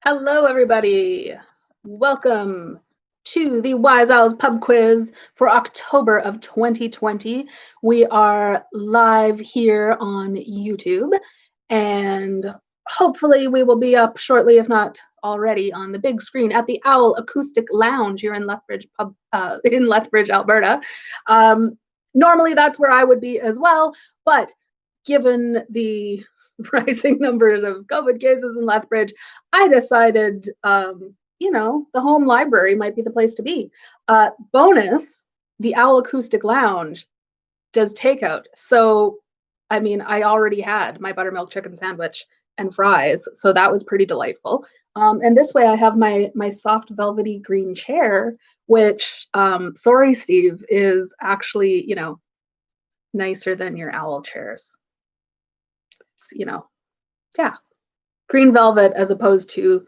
Hello, everybody. Welcome to the Wise Owls Pub Quiz for October of 2020. We are live here on YouTube, and hopefully we will be up shortly, if not already, on the big screen at the Owl Acoustic Lounge here in Lethbridge, in Lethbridge, Alberta. Normally, that's where I would be as well, but given the rising numbers of COVID cases in Lethbridge, I decided, the home library might be the place to be. Bonus, the Owl Acoustic Lounge does takeout. So, I mean, I already had my buttermilk chicken sandwich and fries, so that was pretty delightful. And this way I have my soft velvety green chair, which, sorry, Steve, is actually, nicer than your owl chairs. Yeah, green velvet as opposed to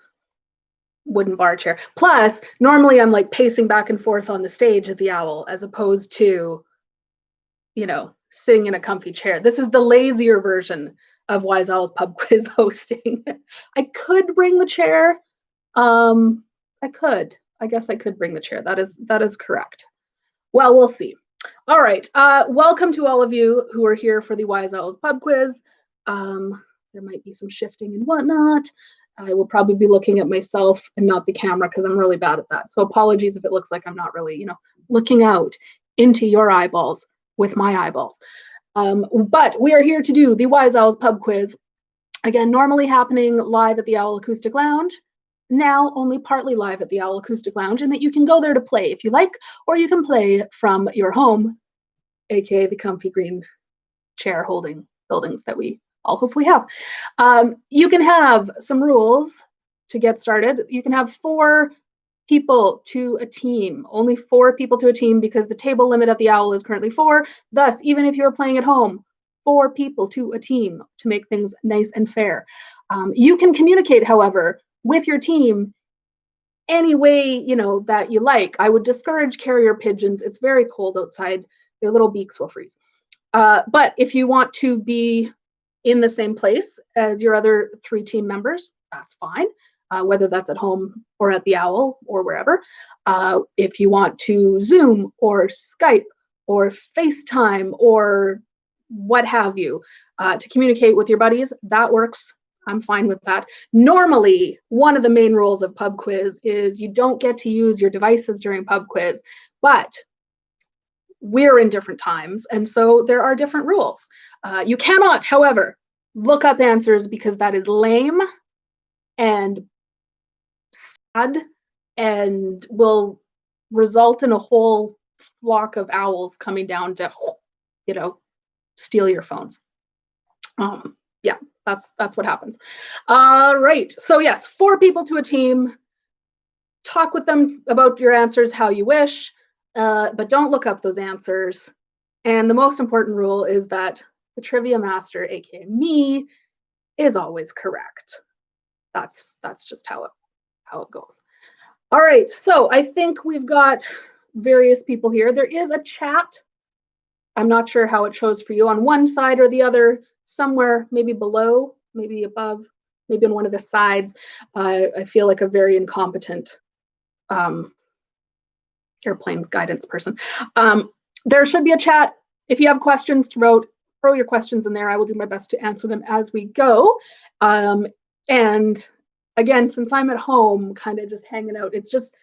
wooden bar chair. Plus, normally I'm like pacing back and forth on the stage at the Owl as opposed to, sitting in a comfy chair. This is the lazier version of Wise Owl's Pub Quiz hosting. I could bring the chair. I could. I guess I could bring the chair. That is correct. Well, we'll see. All right. Welcome to all of you who are here for the Wise Owls Pub Quiz. There might be some shifting and whatnot. I will probably be looking at myself and not the camera because I'm really bad at that. So apologies if it looks like I'm not really, looking out into your eyeballs with my eyeballs. But we are here to do the Wise Owls Pub Quiz. Again, normally happening live at the Owl Acoustic Lounge. Now only partly live at the Owl Acoustic Lounge, and that you can go there to play if you like, or you can play from your home, aka the comfy green chair holding buildings that we all hopefully have. You can have some rules to get started. You can have 4 people to a team, only 4 people to a team because the table limit at the Owl is currently 4. Thus, even if you're playing at home, 4 people to a team to make things nice and fair. You can communicate, however, with your team any way, that you like. I would discourage carrier pigeons. It's very cold outside. Their little beaks will freeze. But if you want to be in the same place as your other 3 team members, that's fine, whether that's at home or at the Owl or wherever. If you want to Zoom or Skype or FaceTime or what have you to communicate with your buddies, that works. I'm fine with that. Normally, one of the main rules of Pub Quiz is you don't get to use your devices during Pub Quiz, but we're in different times, and so there are different rules. You cannot, however, look up answers because that is lame and sad and will result in a whole flock of owls coming down to, steal your phones. Yeah, that's what happens. Right, so yes, 4 people to a team. Talk with them about your answers how you wish. But don't look up those answers. And the most important rule is that the trivia master, aka me, is always correct. That's just how it goes. All right, so I think we've got various people here. There is a chat. I'm not sure how it shows for you on one side or the other, somewhere maybe below, maybe above, maybe on one of the sides. I feel like a very incompetent airplane guidance person. There should be a chat. If you have questions, throw your questions in there. I will do my best to answer them as we go. And again, since I'm at home, kind of just hanging out, it's just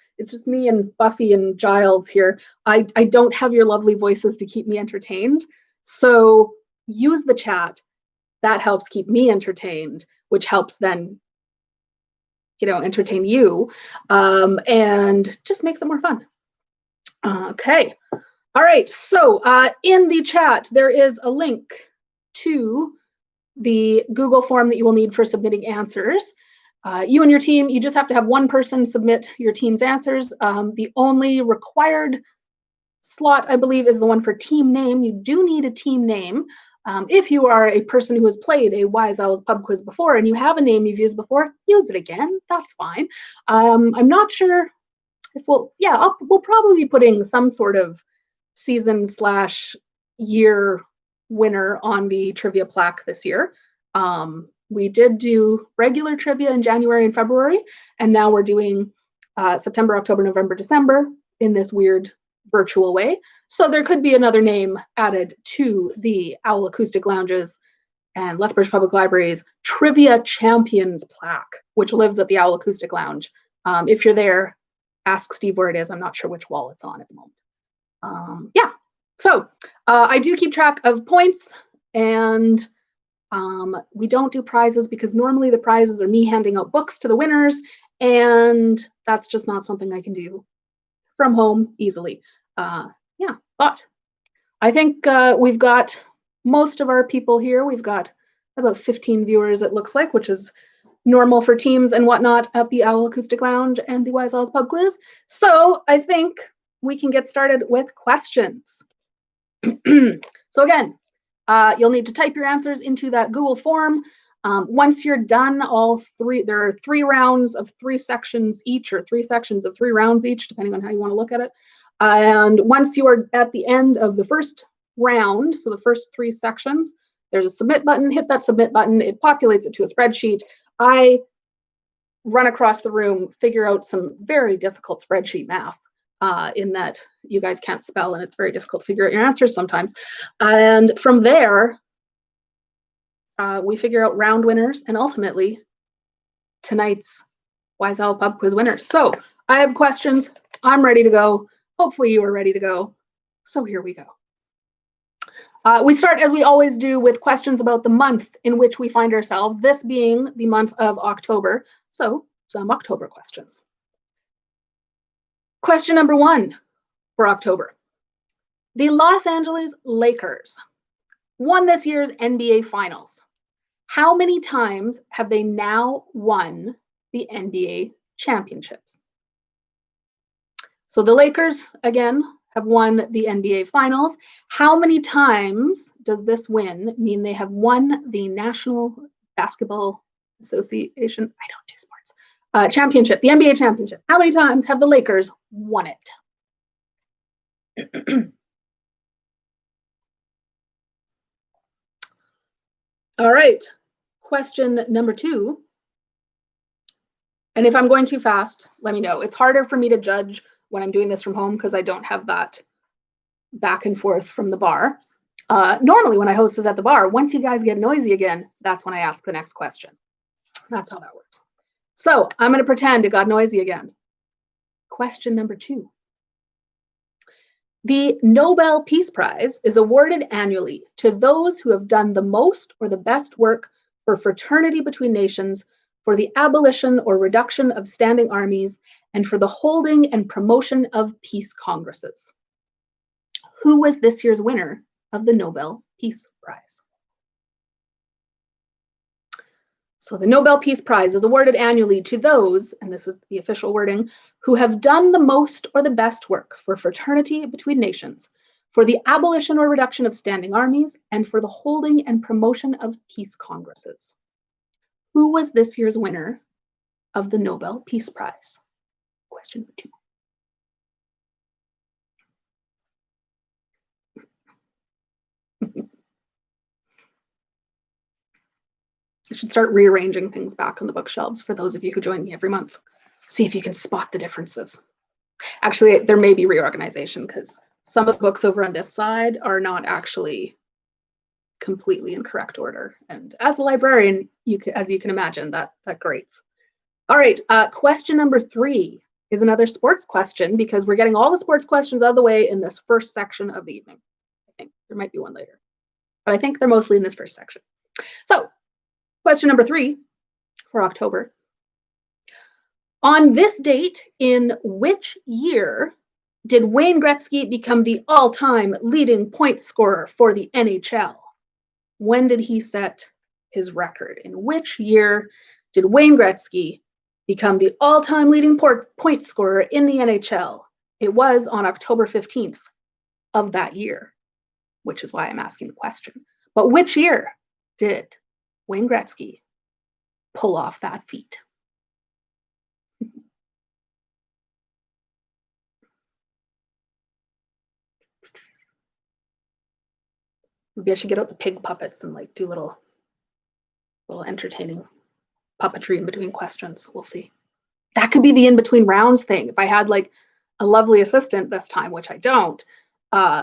me and Buffy and Giles here. I don't have your lovely voices to keep me entertained. So use the chat. That helps keep me entertained, which helps then, entertain you, and just makes it more fun. Okay. All right. So in the chat, there is a link to the Google form that you will need for submitting answers. You and your team, you just have to have one person submit your team's answers. The only required slot, I believe, is the one for team name. You do need a team name. If you are a person who has played a Wise Owls Pub Quiz before and you have a name you've used before, use it again. That's fine. I'm not sure if we'll probably be putting some sort of season/year winner on the trivia plaque this year. We did do regular trivia in January and February, and now we're doing September, October, November, December in this weird virtual way. So there could be another name added to the Owl Acoustic Lounges and Lethbridge Public Library's Trivia Champions plaque, which lives at the Owl Acoustic Lounge. If you're there, ask Steve where it is. I'm not sure which wall it's on at the moment. Yeah, so I do keep track of points, and we don't do prizes because normally the prizes are me handing out books to the winners, and that's just not something I can do from home easily. Yeah, but I think we've got most of our people here. We've got about 15 viewers, it looks like, which is normal for teams and whatnot at the Owl Acoustic Lounge and the Wise Owls Pub Quiz. So I think we can get started with questions. So again, you'll need to type your answers into that Google form. Once you're done, there are 3 rounds of 3 sections each, or 3 sections of 3 rounds each, depending on how you want to look at it. And once you are at the end of the first round, so the first 3 sections, there's a submit button. Hit that submit button. It populates it to a spreadsheet. I run across the room, figure out some very difficult spreadsheet math in that you guys can't spell and it's very difficult to figure out your answers sometimes. And from there, we figure out round winners and ultimately tonight's Wise Owl Pub Quiz winners. So I have questions. I'm ready to go. Hopefully you are ready to go. So here we go. We start, as we always do, with questions about the month in which we find ourselves, this being the month of October. So some October questions. Question number 1 for October. The Los Angeles Lakers won this year's NBA Finals. How many times have they now won the NBA championships? So the Lakers, again, have won the NBA Finals. How many times does this win mean they have won the National Basketball Association? I don't do sports. Championship, the NBA championship. How many times have the Lakers won it? All right, question number 2. And if I'm going too fast, let me know. It's harder for me to judge when I'm doing this from home because I don't have that back and forth from the bar. Normally when I host this at the bar, once you guys get noisy again, that's when I ask the next question. That's how that works. So I'm going to pretend it got noisy again. Question number 2. The Nobel Peace Prize is awarded annually to those who have done the most or the best work for fraternity between nations, for the abolition or reduction of standing armies, and for the holding and promotion of peace congresses. Who was this year's winner of the Nobel Peace Prize? So the Nobel Peace Prize is awarded annually to those, and this is the official wording, who have done the most or the best work for fraternity between nations, for the abolition or reduction of standing armies, and for the holding and promotion of peace congresses. Who was this year's winner of the Nobel Peace Prize? Question 2. I should start rearranging things back on the bookshelves for those of you who join me every month. See if you can spot the differences. Actually, there may be reorganization because some of the books over on this side are not actually completely in correct order. And as a librarian, as you can imagine, that grates. All right, question number 3 is another sports question because we're getting all the sports questions out of the way in this first section of the evening. I think there might be one later, but I think they're mostly in this first section. So question number 3 for October. On this date, in which year did Wayne Gretzky become the all-time leading point scorer for the NHL? When did he set his record? In which year did Wayne Gretzky become the all-time leading point scorer in the NHL? It was on October 15th of that year, which is why I'm asking the question. But which year did Wayne Gretzky pull off that feat? Maybe I should get out the pig puppets and like do little little entertaining puppetry in between questions. We'll see. That could be the in between rounds thing. If I had like a lovely assistant this time, which I don't,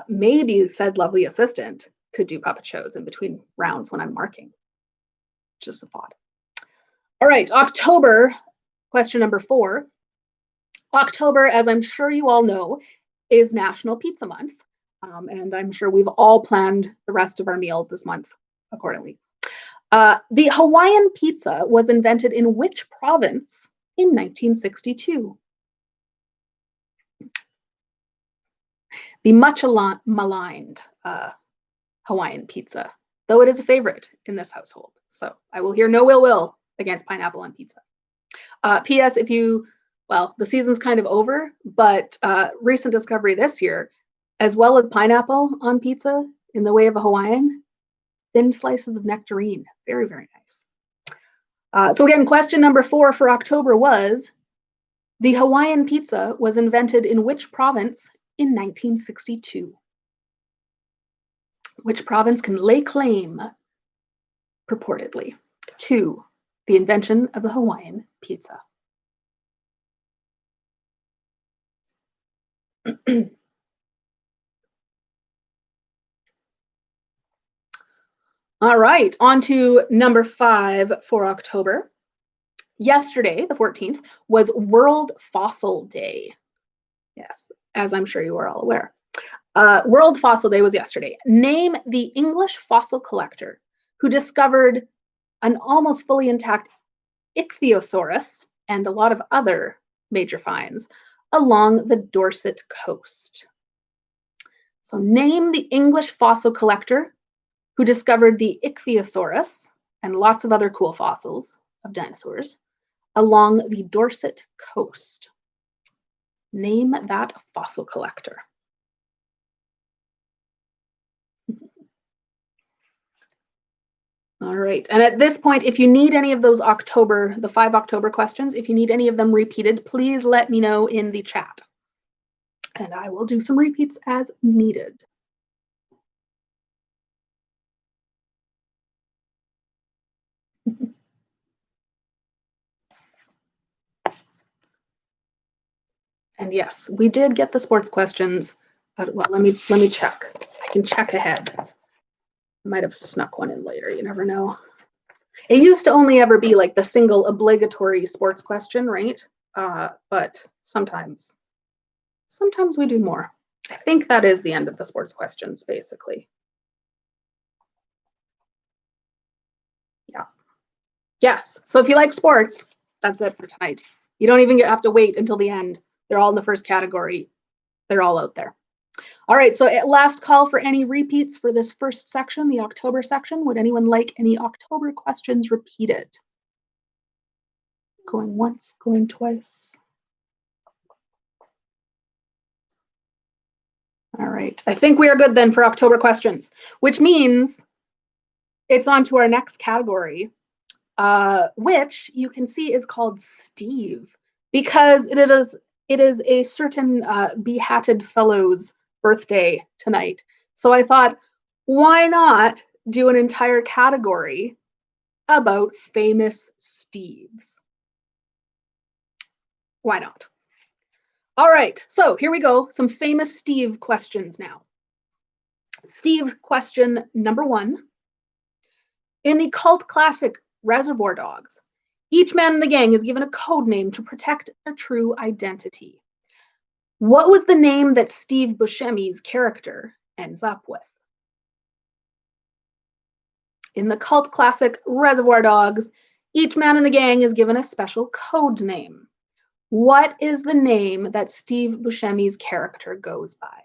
maybe said lovely assistant could do puppet shows in between rounds when I'm marking. Just a thought. All right, October, question number 4. October, as I'm sure you all know, is National Pizza Month. And I'm sure we've all planned the rest of our meals this month accordingly. The Hawaiian pizza was invented in which province in 1962? The much maligned Hawaiian pizza, though it is a favorite in this household. So I will hear no will against pineapple on pizza. P.S. Well, the season's kind of over, but recent discovery this year, as well as pineapple on pizza in the way of a Hawaiian, thin slices of nectarine. Very, very nice. So again, question number 4 for October was, the Hawaiian pizza was invented in which province in 1962? Which province can lay claim, purportedly, to the invention of the Hawaiian pizza? All right, on to number 5 for October. Yesterday, the 14th, was World Fossil Day. Yes, as I'm sure you are all aware. World Fossil Day was yesterday. Name the English fossil collector who discovered an almost fully intact ichthyosaurus and a lot of other major finds along the Dorset coast. So name the English fossil collector who discovered the ichthyosaurus and lots of other cool fossils of dinosaurs along the Dorset coast. Name that fossil collector. All right, and at this point, if you need any of those the 5 October questions, if you need any of them repeated, please let me know in the chat. And I will do some repeats as needed. And yes, we did get the sports questions, but well, let me check. I can check ahead. I might have snuck one in later, you never know. It used to only ever be like the single obligatory sports question, right? But sometimes we do more. I think that is the end of the sports questions, basically. Yeah. Yes. So if you like sports, that's it for tonight. You don't even have to wait until the end. They're all in the first category. They're all out there. All right, so last call for any repeats for this first section, the October section. Would anyone like any October questions repeated? Going once, going twice. All right, I think we are good then for October questions, which means it's on to our next category, which you can see is called Steve, because it is a certain behatted fellow's birthday tonight. So I thought, why not do an entire category about famous Steves? Why not? All right, so here we go. Some famous Steve questions now. Steve question number 1. In the cult classic Reservoir Dogs, each man in the gang is given a code name to protect their true identity. What was the name that Steve Buscemi's character ends up with? In the cult classic Reservoir Dogs, each man in the gang is given a special code name. What is the name that Steve Buscemi's character goes by?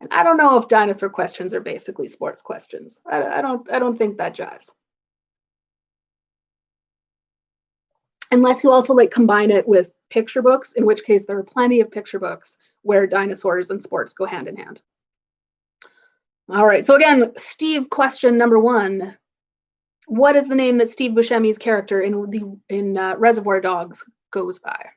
And I don't know if dinosaur questions are basically sports questions. I don't think that jives. Unless you also like combine it with picture books, in which case there are plenty of picture books where dinosaurs and sports go hand in hand. All right, so again, Steve question number 1. What is the name that Steve Buscemi's character in Reservoir Dogs goes by?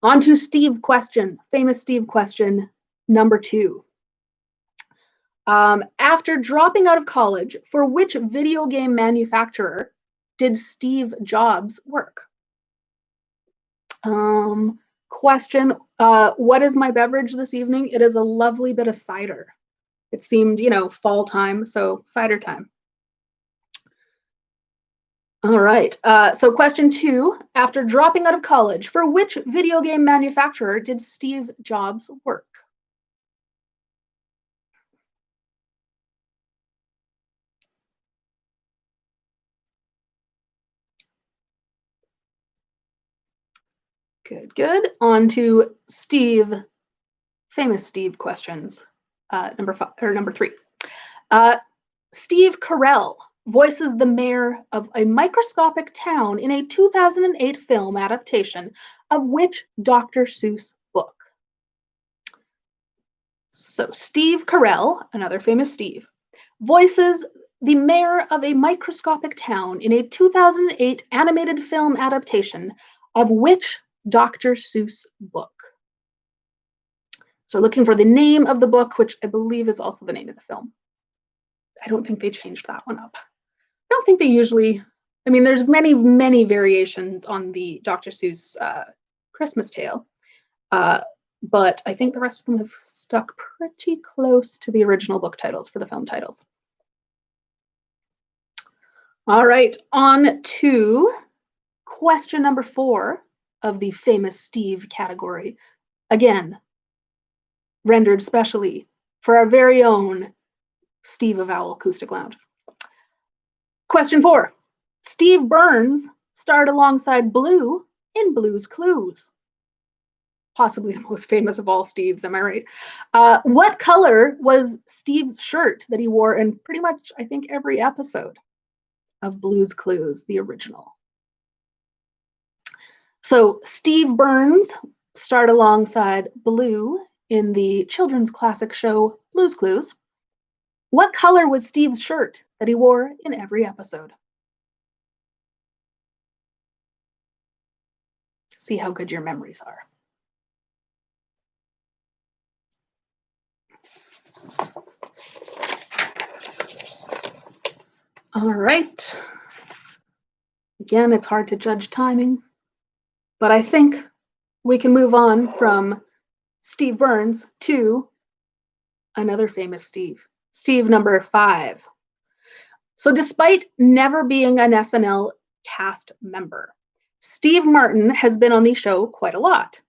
On to Steve question, famous Steve question number 2. After dropping out of college, for which video game manufacturer did Steve Jobs work? Question, what is my beverage this evening? It is a lovely bit of cider. It seemed, fall time, so cider time. All right, so question 2, after dropping out of college, for which video game manufacturer did Steve Jobs work? Good, good. On to Steve, famous Steve questions. Number 3. Steve Carell voices the mayor of a microscopic town in a 2008 film adaptation of which Dr. Seuss book? So Steve Carell, another famous Steve, voices the mayor of a microscopic town in a 2008 animated film adaptation of which Dr. Seuss book? So looking for the name of the book, which I believe is also the name of the film. I don't think they changed that one up. I don't think they usually, there's many variations on the Dr. Seuss Christmas tale, but I think the rest of them have stuck pretty close to the original book titles for the film titles. All right, on to question number 4 of the famous Steve category. Again, rendered specially for our very own Steve of Owl Acoustic Lounge. Question 4. Steve Burns starred alongside Blue in Blue's Clues. Possibly the most famous of all Steves, am I right? What color was Steve's shirt that he wore in pretty much, I think, every episode of Blue's Clues, the original? So Steve Burns starred alongside Blue in the children's classic show Blue's Clues. What color was Steve's shirt that he wore in every episode? See how good your memories are. All right. Again, it's hard to judge timing, but I think we can move on from Steve Burns to another famous Steve, Steve number 5. So despite never being an SNL cast member, Steve Martin has been on the show quite a lot.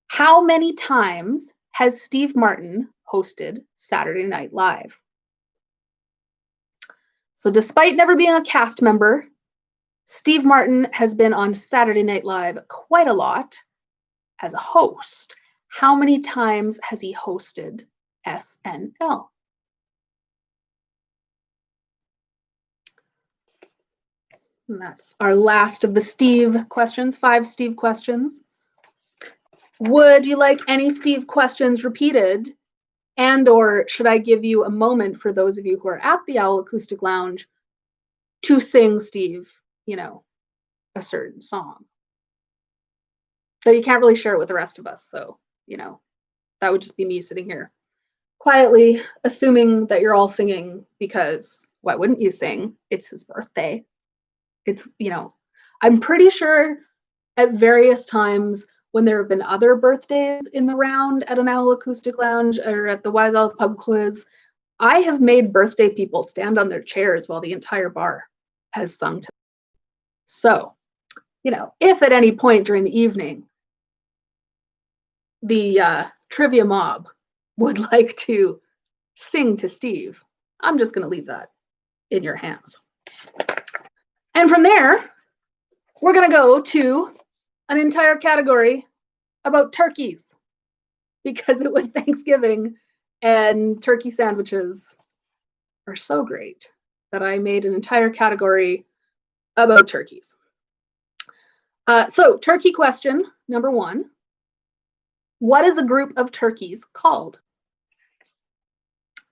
How many times has Steve Martin hosted Saturday Night Live? So despite never being a cast member, Steve Martin has been on Saturday Night Live quite a lot as a host. How many times has he hosted SNL? And that's our last of the Steve questions, 5 Steve questions. Would you like any Steve questions repeated? And or should I give you a moment for those of you who are at the Owl Acoustic Lounge to sing Steve, a certain song? Though you can't really share it with the rest of us, so, that would just be me sitting here quietly assuming that you're all singing because why wouldn't you sing? It's his birthday. It's, I'm pretty sure at various times when there have been other birthdays in the round at an Owl Acoustic Lounge or at the Wise Owls Pub Quiz, I have made birthday people stand on their chairs while the entire bar has sung to them. So, if at any point during the evening the trivia mob would like to sing to Steve, I'm just going to leave that in your hands. And from there, we're going to go to an entire category about turkeys because it was Thanksgiving and turkey sandwiches are so great that I made an entire category about turkeys. So turkey question number 1. What is a group of turkeys called?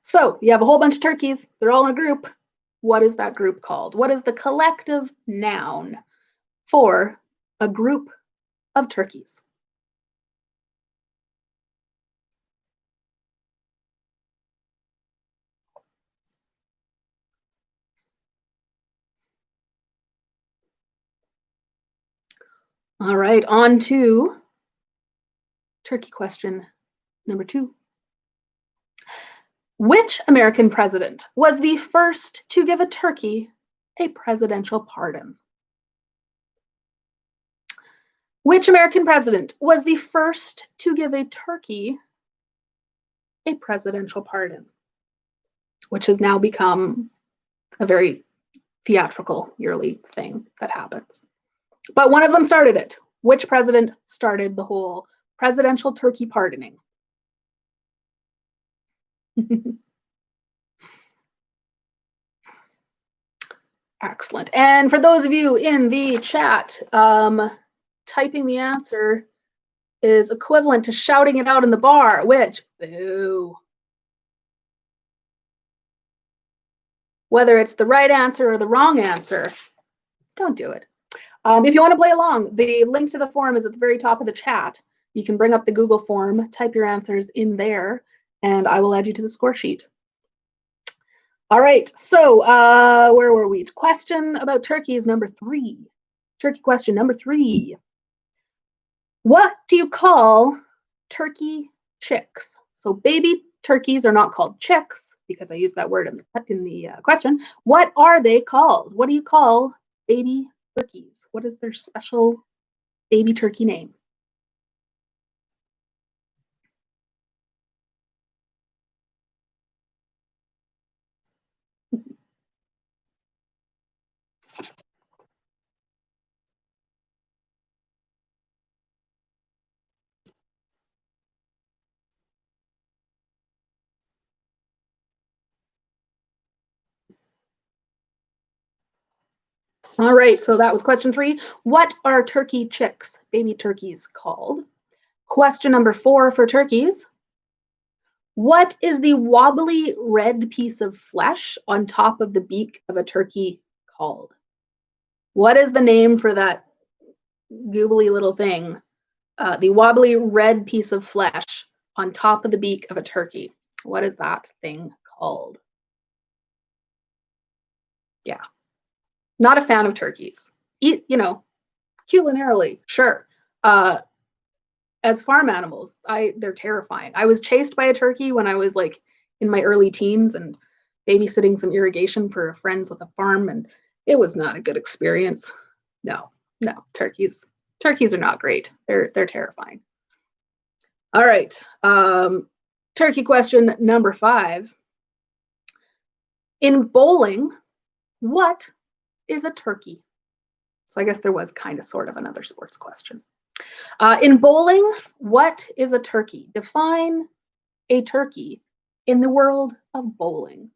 So you have a whole bunch of turkeys. They're all in a group. What is that group called? What is the collective noun for a group of turkeys? All right, on to turkey question number 2. Which American president was the first to give a turkey a presidential pardon? Which American president was the first to give a turkey a presidential pardon? Which has now become a very theatrical yearly thing that happens. But one of them started it. Which president started the whole presidential turkey pardoning? Excellent. And for those of you in the chat, typing the answer is equivalent to shouting it out in the bar, which, boo. Whether it's the right answer or the wrong answer, don't do it. If you want to play along, the link to the form is at the very top of the chat. You can bring up the Google form, type your answers in there, and I will add you to the score sheet. All right, so where were we? Question about turkeys number 3. Turkey question number 3. What do you call turkey chicks? So baby turkeys are not called chicks because I used that word in the question. What are they called? What do you call baby turkeys? What is their special baby turkey name? All right, so that was question 3. What are turkey chicks, baby turkeys, called? Question number 4 for turkeys. What is the wobbly red piece of flesh on top of the beak of a turkey called? What is the name for that googly little thing? The wobbly red piece of flesh on top of the beak of a turkey. What is that thing called? Yeah. Not a fan of turkeys. Eat, culinarily, sure. As farm animals, they're terrifying. I was chased by a turkey when I was like in my early teens and babysitting some irrigation for friends with a farm, and it was not a good experience. No, turkeys are not great. They're terrifying. All right, turkey question number 5. In bowling, what is a turkey? So I guess there was kind of sort of another sports question. In bowling, what is a turkey? Define a turkey in the world of bowling.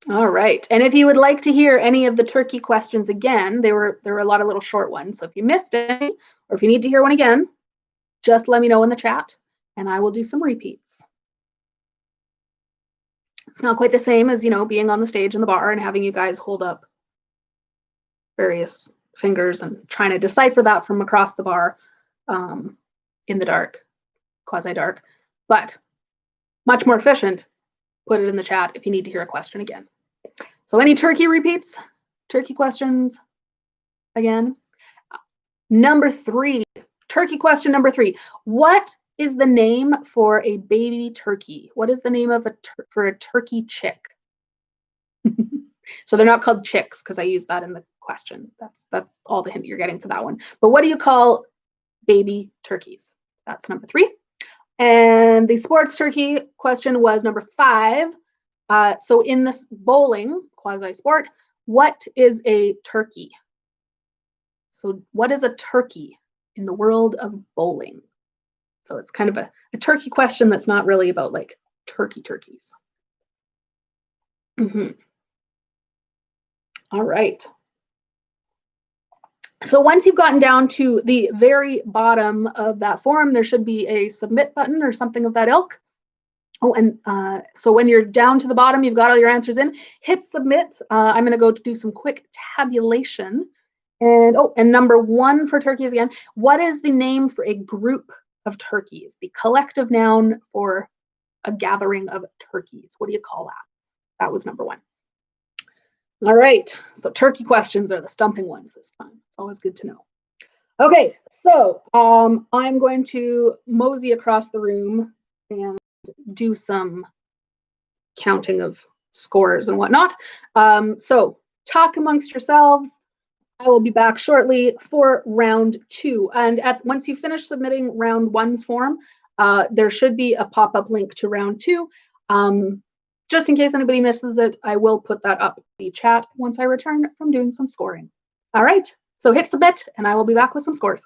All right. And if you would like to hear any of the turkey questions again, there were a lot of little short ones. So if you missed any, or if you need to hear one again, just let me know in the chat and I will do some repeats. It's not quite the same as, being on the stage in the bar and having you guys hold up various fingers and trying to decipher that from across the bar in the dark, quasi-dark, but much more efficient. Put it in the chat if you need to hear a question again. So any turkey repeats? Turkey questions again? Number 3, turkey question number 3. What is the name for a baby turkey? What is the name of for a turkey chick? So they're not called chicks because I used that in the question. That's all the hint you're getting for that one. But what do you call baby turkeys? That's number 3. And the sports turkey question was number 5. So in this bowling, quasi-sport, what is a turkey? So what is a turkey in the world of bowling? So it's kind of a turkey question that's not really about like turkeys. All right. So once you've gotten down to the very bottom of that form, there should be a submit button or something of that ilk. Oh, and so when you're down to the bottom, you've got all your answers in, hit submit. I'm going to go to do some quick tabulation. And number 1 for turkeys again. What is the name for a group of turkeys? The collective noun for a gathering of turkeys. What do you call that? That was number 1. All right, so turkey questions are the stumping ones this time. It's always good to know. Okay, so I'm going to mosey across the room and do some counting of scores and whatnot. So talk amongst yourselves. I will be back shortly for round 2. And once you finish submitting round 1's form, there should be a pop-up link to round 2. Just in case anybody misses it, I will put that up in the chat once I return from doing some scoring. All right, so hit submit, and I will be back with some scores.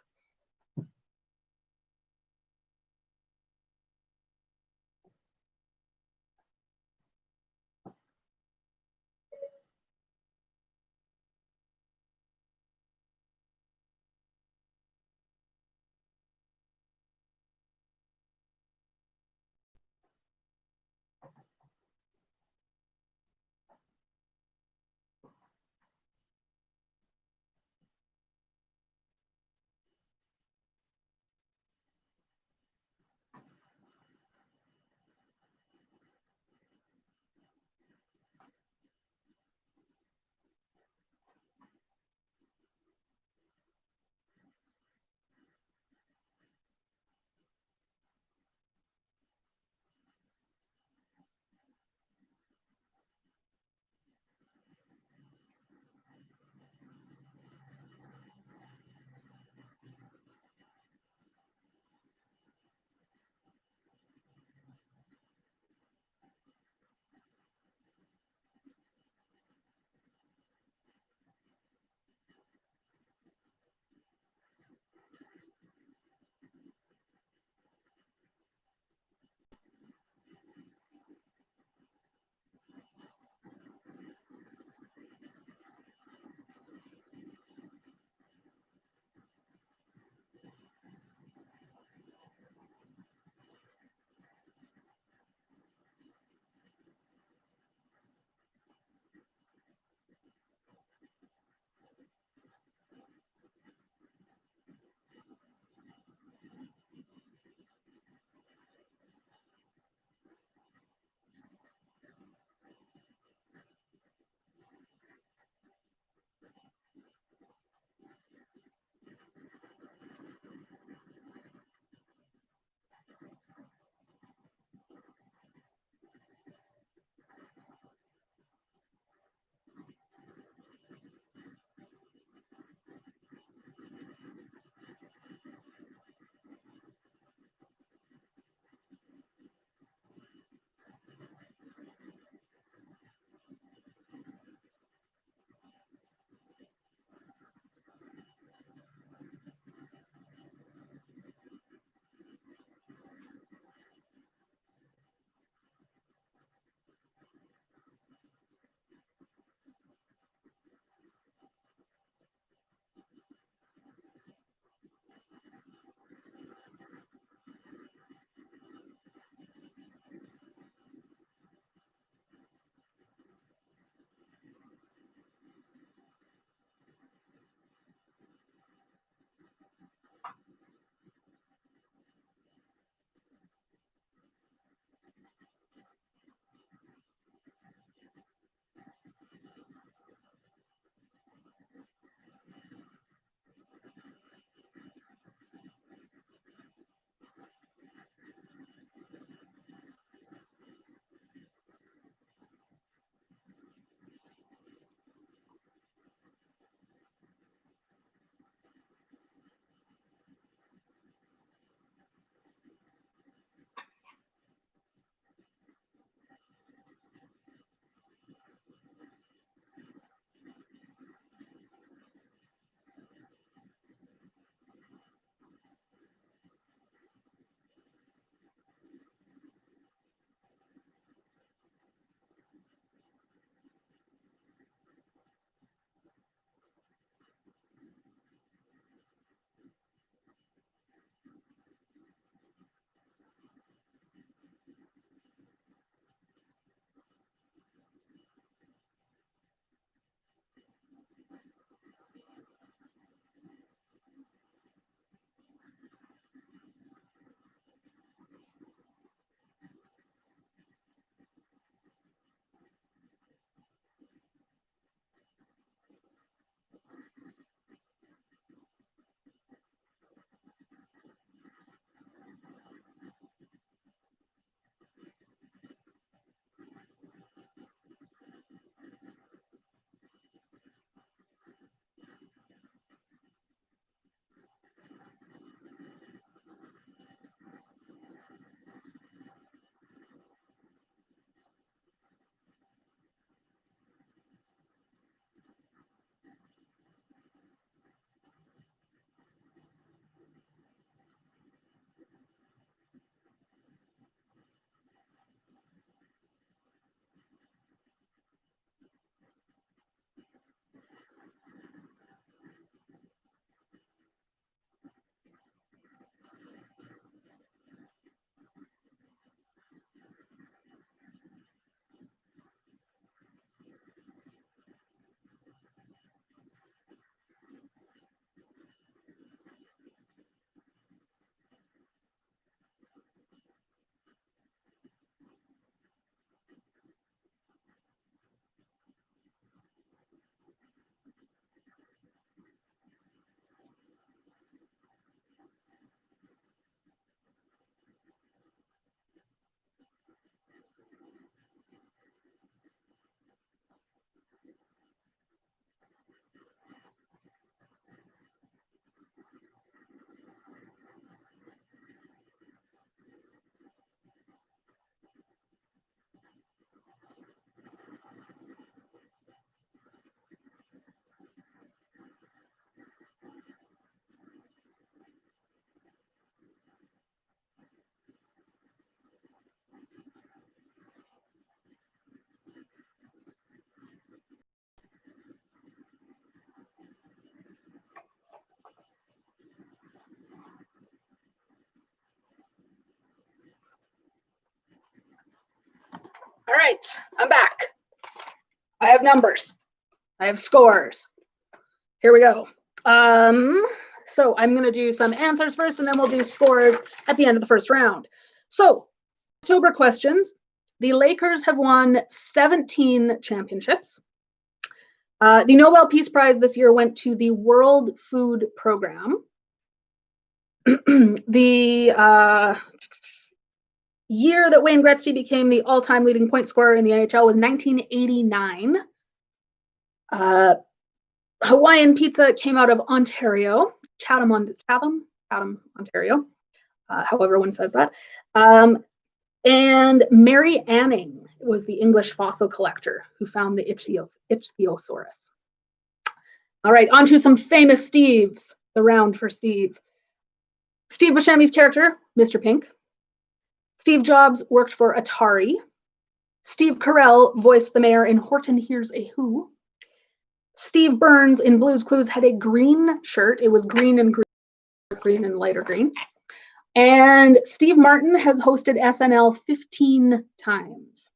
All right, I'm back. I have numbers. I have scores. Here we go. So I'm going to do some answers first, and then we'll do scores at the end of the first round. So, October questions. The Lakers have won 17 championships. The Nobel Peace Prize this year went to the World Food Program. The year that Wayne Gretzky became the all-time leading point scorer in the NHL was 1989. Hawaiian pizza came out of Ontario, Chatham, Ontario, however one says that. And Mary Anning was the English fossil collector who found the Ichthyosaurus. All right, on to some famous Steves. The round for Steve. Steve Buscemi's character, Mr. Pink. Steve Jobs worked for Atari. Steve Carell voiced the mayor in Horton Hears a Who. Steve Burns in Blue's Clues had a green shirt. It was green and lighter green. And Steve Martin has hosted SNL 15 times.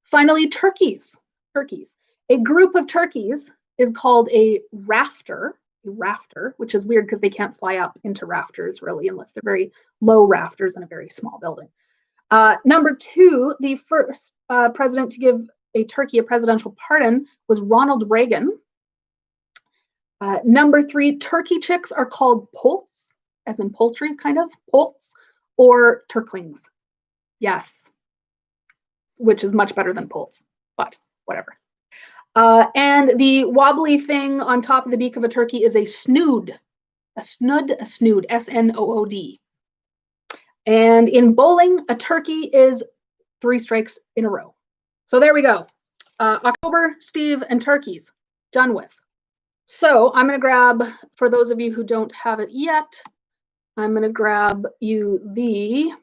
Finally, turkeys. A group of turkeys is called a rafter, which is weird because they can't fly up into rafters really unless they're very low rafters in a very small building. Number 2, the first president to give a turkey a presidential pardon was Ronald Reagan. Number 3, turkey chicks are called poults, as in poultry, kind of, poults, or turklings. Yes, which is much better than poults, but whatever. And the wobbly thing on top of the beak of a turkey is a snood. A snood, S-N-O-O-D. And in bowling, a turkey is 3 strikes in a row. So there we go. October, Steve, and turkeys, done with. So I'm going to grab, for those of you who don't have it yet, I'm going to grab you the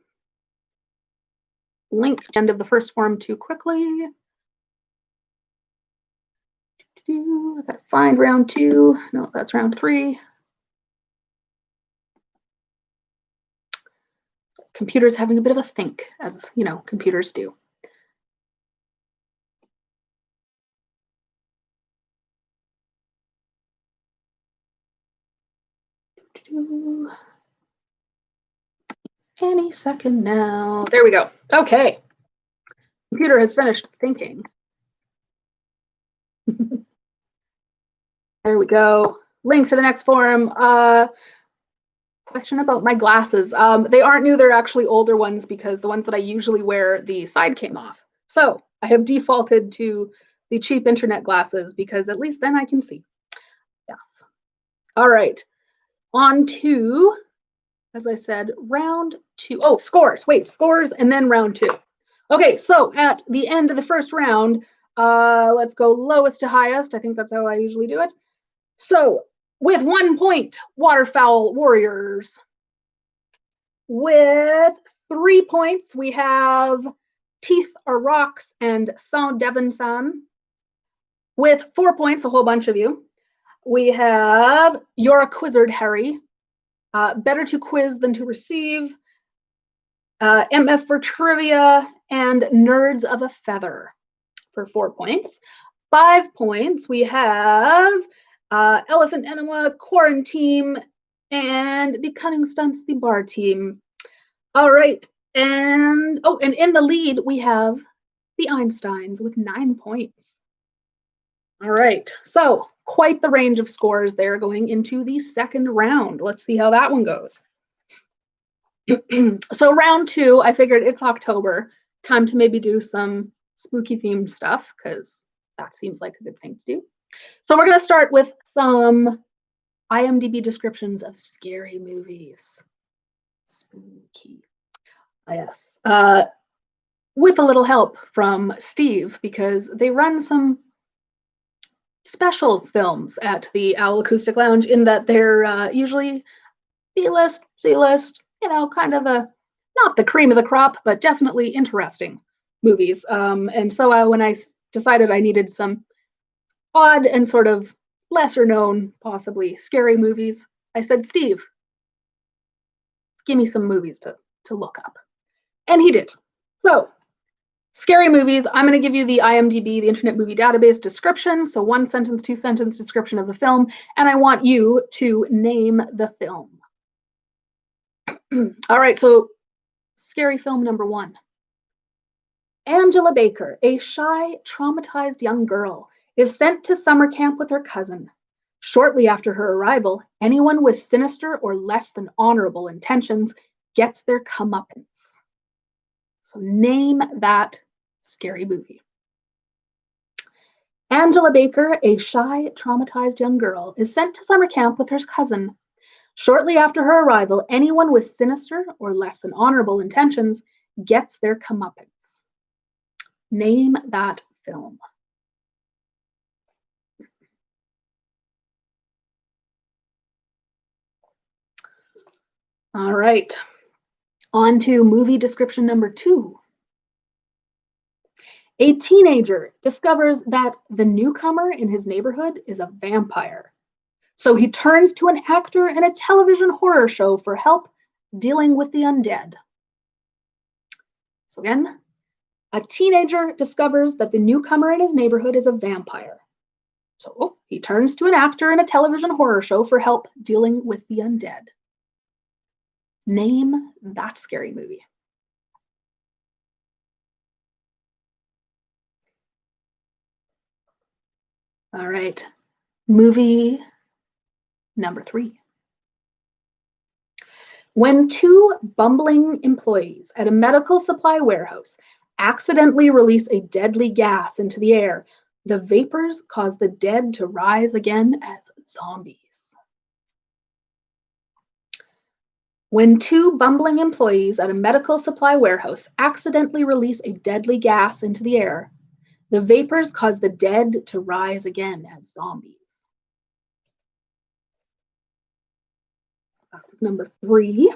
link to the end of the first form too quickly. I got to find round 2. No, that's round 3. Computer's having a bit of a think, as you know, computers do. Any second now. There we go. Okay. Computer has finished thinking. There we go. Link to the next forum. Question about my glasses. They aren't new, they're actually older ones because the ones that I usually wear, the side came off. So I have defaulted to the cheap internet glasses because at least then I can see. Yes. All right. On to, as I said, round 2. Oh, scores. Wait, scores and then round 2. Okay, so at the end of the first round, let's go lowest to highest. I think that's how I usually do it. So with 1 point, Waterfowl Warriors. With 3 points, we have Teeth Are Rocks and Saint Devensan. With 4 points, a whole bunch of you, we have You're a Quizzard, Harry. Better to quiz than to receive. MF for trivia and Nerds of a Feather for 4 points. 5 points, we have Elephant Enema, Quarantine, and the Cunning Stunts, the bar team. All right, and in the lead, we have the Einsteins with 9 points. All right, so quite the range of scores there going into the second round. Let's see how that one goes. So round 2, I figured it's October, time to maybe do some spooky themed stuff because that seems like a good thing to do. So we're going to start with some IMDb descriptions of scary movies. Spooky. Yes. With a little help from Steve because they run some special films at the Owl Acoustic Lounge in that they're usually B-list, C-list, you know, kind of not the cream of the crop, but definitely interesting movies. And so when I decided I needed some odd and sort of lesser known, possibly scary movies, I said, Steve, give me some movies to look up. And he did. So Scary movies. I'm going to give you the IMDb, the Internet Movie Database description. So 1 sentence, 2 sentence description of the film. And I want you to name the film. All right, so scary film number 1. Angela Baker, a shy, traumatized young girl, is sent to summer camp with her cousin. Shortly after her arrival, anyone with sinister or less than honorable intentions gets their comeuppance. So name that scary movie. Angela Baker, a shy, traumatized young girl, is sent to summer camp with her cousin. Shortly after her arrival, anyone with sinister or less than honorable intentions gets their comeuppance. Name that film. All right, on to movie description number 2. A teenager discovers that the newcomer in his neighborhood is a vampire. So he turns to an actor in a television horror show for help dealing with the undead. So again, a teenager discovers that the newcomer in his neighborhood is a vampire. So he turns to an actor in a television horror show for help dealing with the undead. Name that scary movie. All right, movie number 3. When 2 bumbling employees at a medical supply warehouse accidentally release a deadly gas into the air, the vapors cause the dead to rise again as zombies. When 2 bumbling employees at a medical supply warehouse accidentally release a deadly gas into the air, the vapors cause the dead to rise again as zombies. So that was number 3.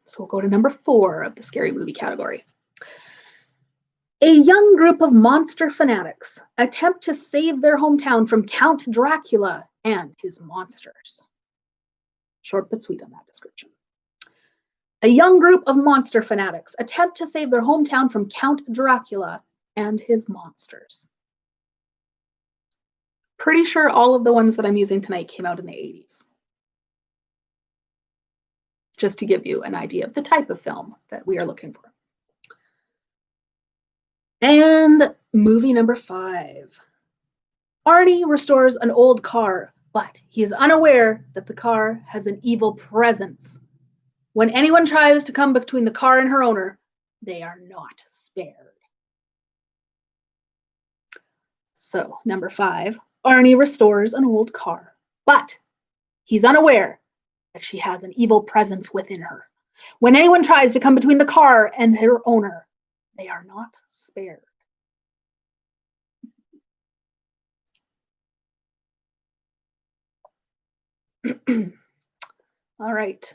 So we'll go to number 4 of the scary movie category. A young group of monster fanatics attempt to save their hometown from Count Dracula and his monsters. Short but sweet on that description. A young group of monster fanatics attempt to save their hometown from Count Dracula and his monsters. Pretty sure all of the ones that I'm using tonight came out in the 80s. Just to give you an idea of the type of film that we are looking for. And movie number 5. Arnie restores an old car, but he is unaware that the car has an evil presence. When anyone tries to come between the car and her owner, they are not spared. So, number 5, Arnie restores an old car, but he's unaware that she has an evil presence within her. When anyone tries to come between the car and her owner, they are not spared. All right.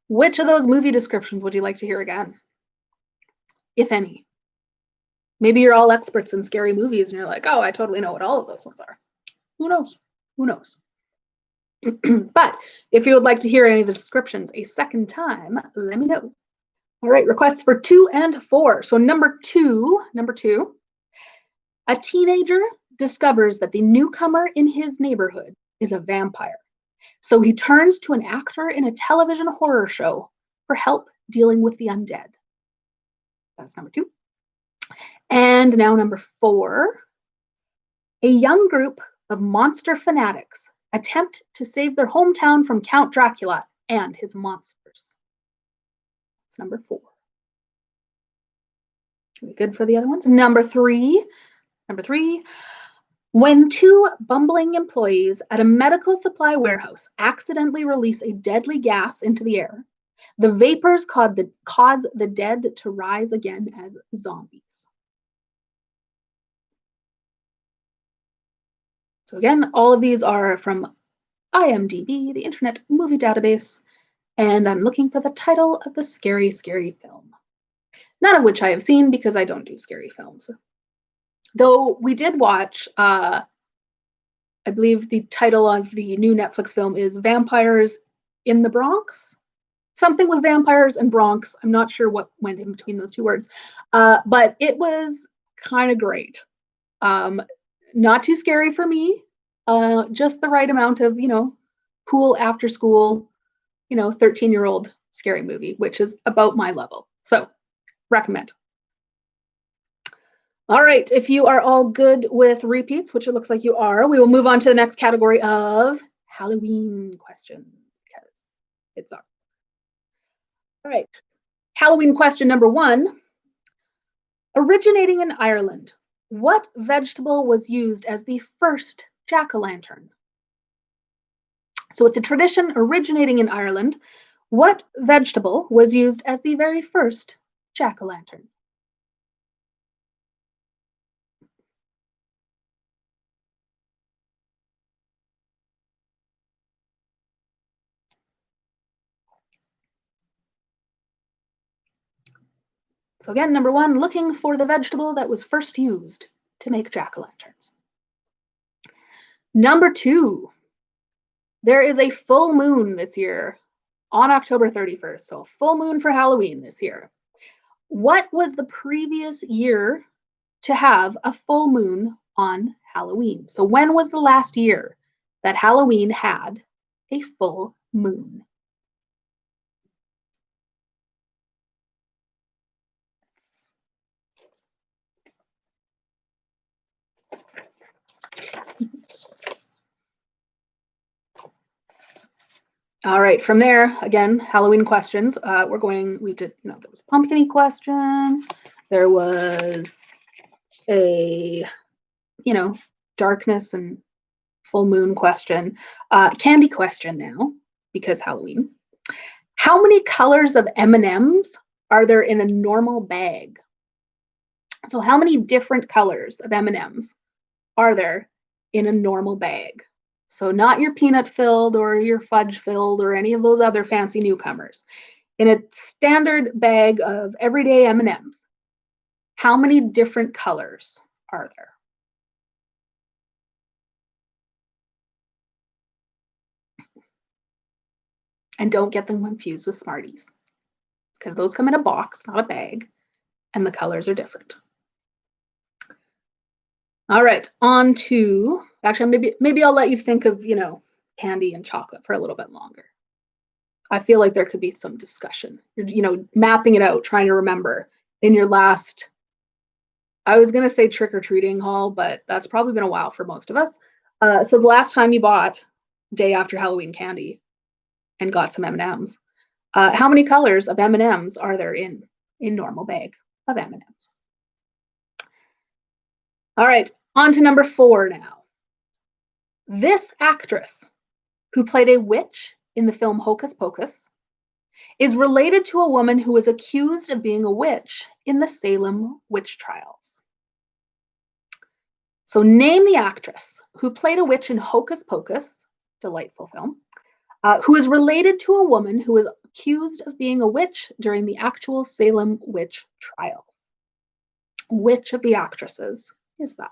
Which of those movie descriptions would you like to hear again? If any. Maybe you're all experts in scary movies and you're like, oh, I totally know what all of those ones are. Who knows? Who knows? But if you would like to hear any of the descriptions a second time, let me know. All right, requests for 2 and 4. So number two, a teenager discovers that the newcomer in his neighborhood is a vampire. So he turns to an actor in a television horror show for help dealing with the undead. That's number 2. And now number 4, a young group of monster fanatics attempt to save their hometown from Count Dracula and his monsters. That's number 4. Are we good for the other ones? Number 3, when 2 bumbling employees at a medical supply warehouse accidentally release a deadly gas into the air, the vapors cause the dead to rise again as zombies. So again, all of these are from IMDb, the Internet Movie Database, and I'm looking for the title of the scary, scary film. None of which I have seen because I don't do scary films. Though we did watch, I believe the title of the new Netflix film is Vampires in the Bronx. something with vampires and Bronx. I'm not sure what went in between those two words, but it was kind of great. Not too scary for me, just the right amount of, cool after school, 13-year-old scary movie, which is about my level. So recommend. All right, if you are all good with repeats, which it looks like you are, we will move on to the next category of Halloween questions because it's our. All right, Halloween question number 1. Originating in Ireland, what vegetable was used as the first jack-o'-lantern? So with the tradition originating in Ireland, what vegetable was used as the very first jack-o'-lantern? So again, number 1, looking for the vegetable that was first used to make jack-o'-lanterns. Number 2, there is a full moon this year on October 31st. So full moon for Halloween this year. What was the previous year to have a full moon on Halloween? So when was the last year that Halloween had a full moon? All right, from there, again, Halloween questions. We did, there was a pumpkin question. There was a, darkness and full moon question. Candy question now, because Halloween. How many colors of M&Ms are there in a normal bag? So how many different colors of M&Ms are there in a normal bag? So not your peanut filled or your fudge filled or any of those other fancy newcomers. In a standard bag of everyday M&Ms, how many different colors are there? And don't get them confused with Smarties, because those come in a box, not a bag, and the colors are different. All right, on to, actually, maybe I'll let you think of, candy and chocolate for a little bit longer. I feel like there could be some discussion. You're, mapping it out, trying to remember in your last, I was going to say trick-or-treating haul, but that's probably been a while for most of us. So the last time you bought day after Halloween candy and got some M&Ms, how many colors of M&Ms are there in a normal bag of M&Ms? All right, on to number 4 now. This actress, who played a witch in the film Hocus Pocus, is related to a woman who was accused of being a witch in the Salem witch trials. So name the actress who played a witch in Hocus Pocus, delightful film, who is related to a woman who was accused of being a witch during the actual Salem witch trials. Which of the actresses is that?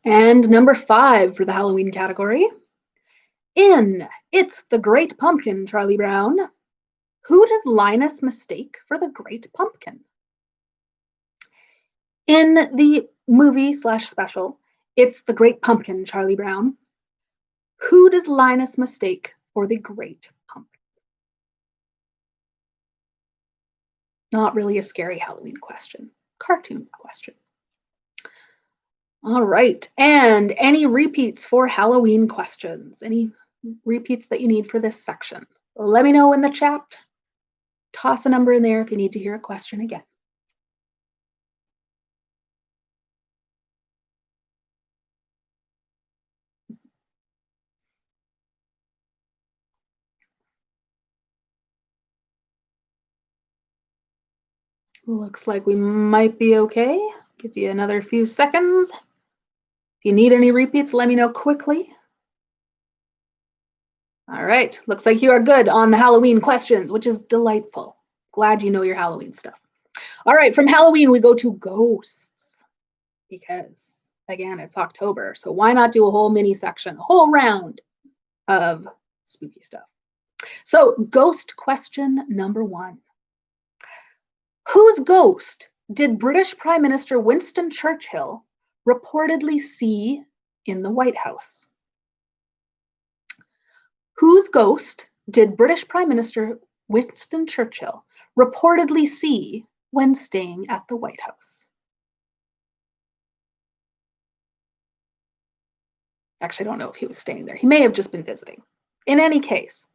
And number 5 for the Halloween category. In It's the Great Pumpkin, Charlie Brown, who does Linus mistake for the Great Pumpkin? In the movie/special, It's the Great Pumpkin, Charlie Brown, who does Linus mistake for the Great Pumpkin? Not really a scary Halloween question, cartoon question. All right, and any repeats for Halloween questions? Any repeats that you need for this section? Let me know in the chat. Toss a number in there if you need to hear a question again. Looks like we might be okay. Give you another few seconds. If you need any repeats, let me know quickly. All right, looks like you are good on the Halloween questions, which is delightful. Glad you know your Halloween stuff. All right, from Halloween, we go to ghosts because, again, it's October. So why not do a whole mini section, a whole round of spooky stuff? So, ghost question number 1. Whose ghost did British Prime Minister Winston Churchill reportedly see in the White House? Whose ghost did British Prime Minister Winston Churchill reportedly see when staying at the White House? Actually, I don't know if he was staying there. He may have just been visiting. In any case,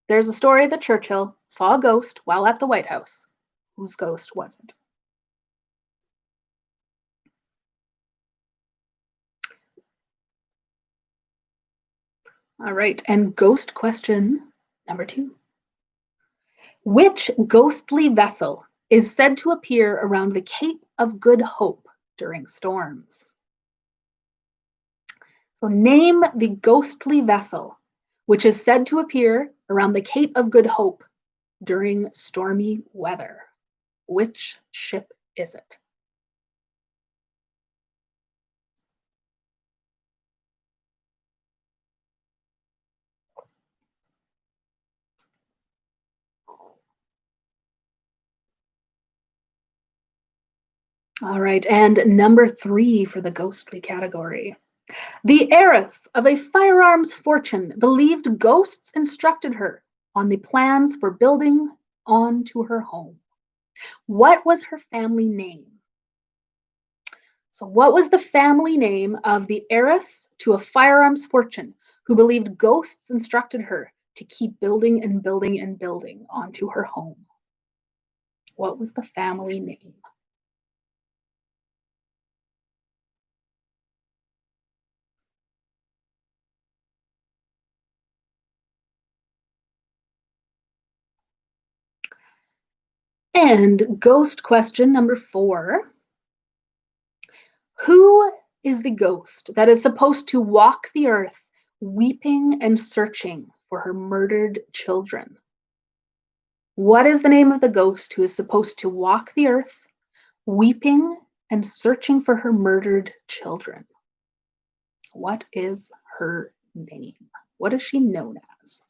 there's a story that Churchill saw a ghost while at the White House. Whose ghost was it? All right, and ghost question number 2. Which ghostly vessel is said to appear around the Cape of Good Hope during storms? So name the ghostly vessel which is said to appear around the Cape of Good Hope during stormy weather. Which ship is it? All right, and number 3 for the ghostly category. The heiress of a firearms fortune believed ghosts instructed her on the plans for building onto her home. What was her family name? So, what was the family name of the heiress to a firearms fortune who believed ghosts instructed her to keep building and building and building onto her home? What was the family name? And ghost question number 4. Who is the ghost that is supposed to walk the earth weeping and searching for her murdered children? What is the name of the ghost who is supposed to walk the earth weeping and searching for her murdered children? What is her name? What is she known as?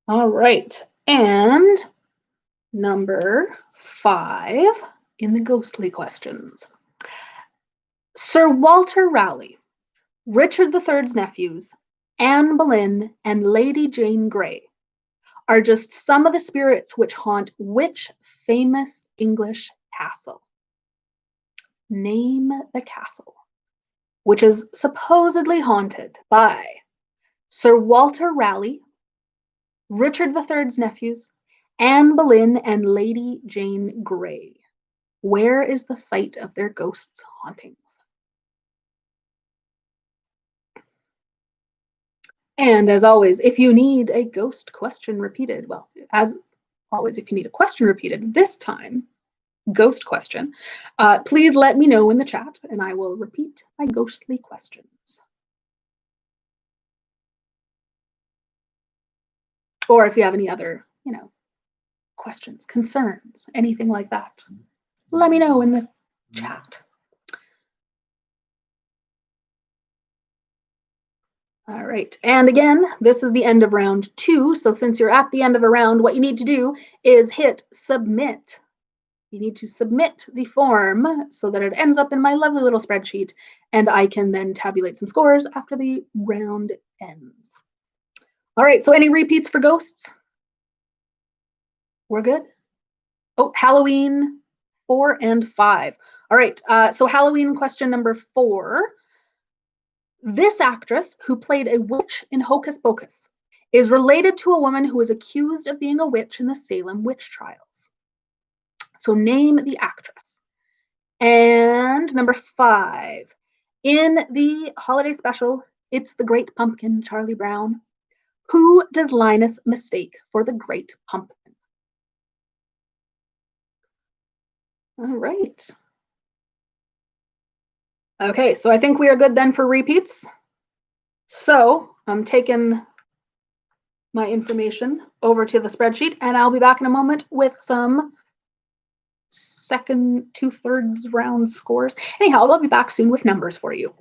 All right. And number 5 in the ghostly questions. Sir Walter Raleigh, Richard III's nephews, Anne Boleyn, and Lady Jane Grey are just some of the spirits which haunt which famous English castle? Name the castle, which is supposedly haunted by Sir Walter Raleigh, Richard III's nephews, Anne Boleyn, and Lady Jane Grey. Where is the site of their ghosts' hauntings? And as always, if you need a ghost question repeated, well, as always, if you need a question repeated, this time, ghost question, please let me know in the chat and I will repeat my ghostly questions. Or if you have any other, questions, concerns, anything like that, let me know in the chat. All right, and again, this is the end of round 2. So since you're at the end of a round, what you need to do is hit submit. You need to submit the form so that it ends up in my lovely little spreadsheet, and I can then tabulate some scores after the round ends. All right, so any repeats for ghosts? We're good? Oh, Halloween 4 and 5. All right, so Halloween question number 4. This actress, who played a witch in Hocus Pocus, is related to a woman who was accused of being a witch in the Salem witch trials. So name the actress. And number 5, in the holiday special It's the Great Pumpkin, Charlie Brown. Who does Linus mistake for the Great Pumpkin? All right. Okay, so I think we are good then for repeats. So I'm taking my information over to the spreadsheet, and I'll be back in a moment with some second, 2/3 round scores. Anyhow, I'll be back soon with numbers for you.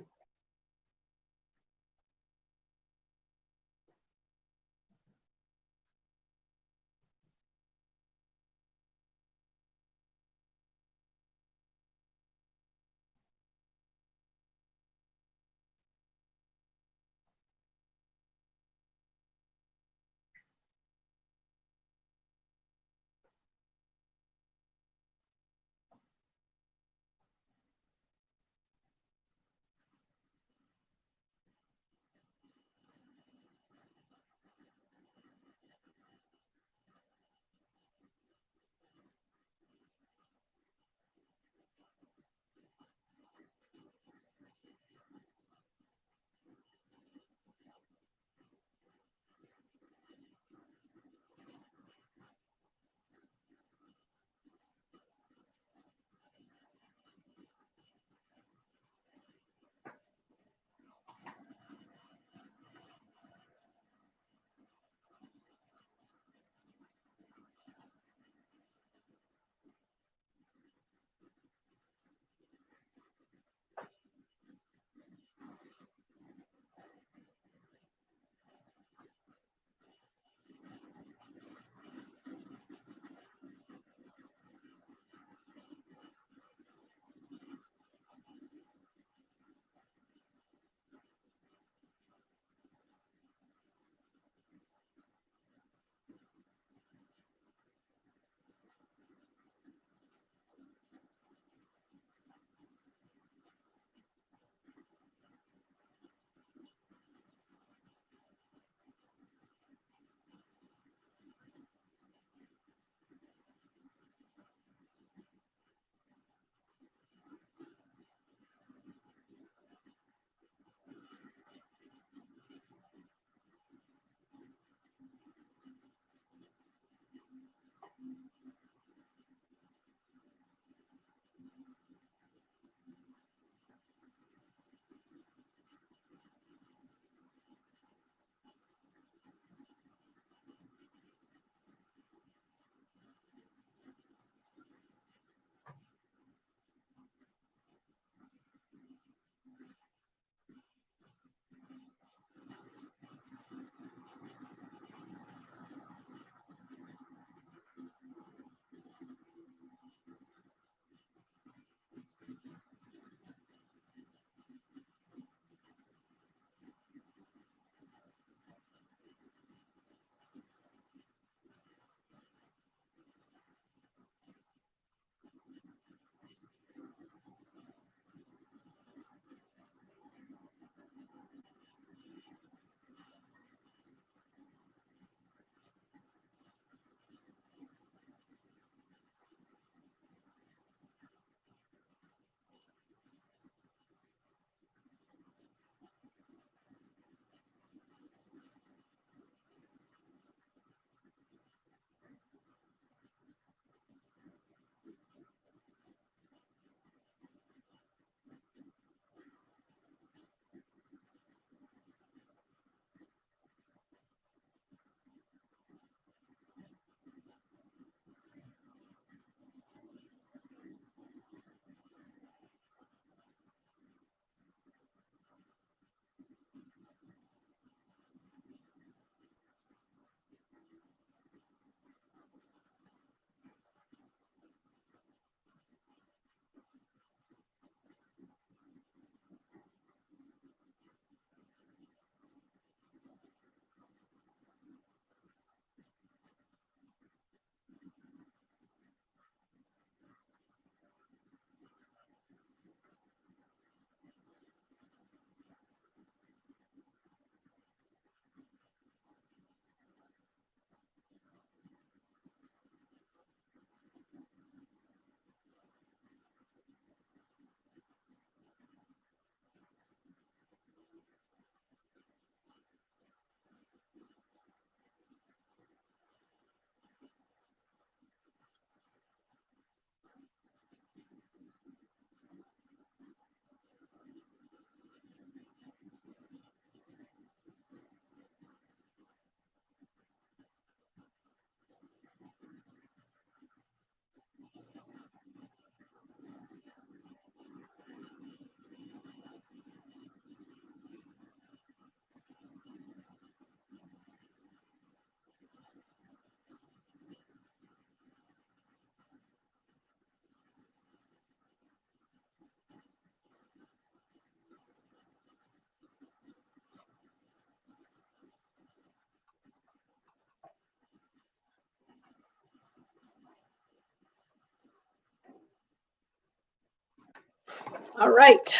All right,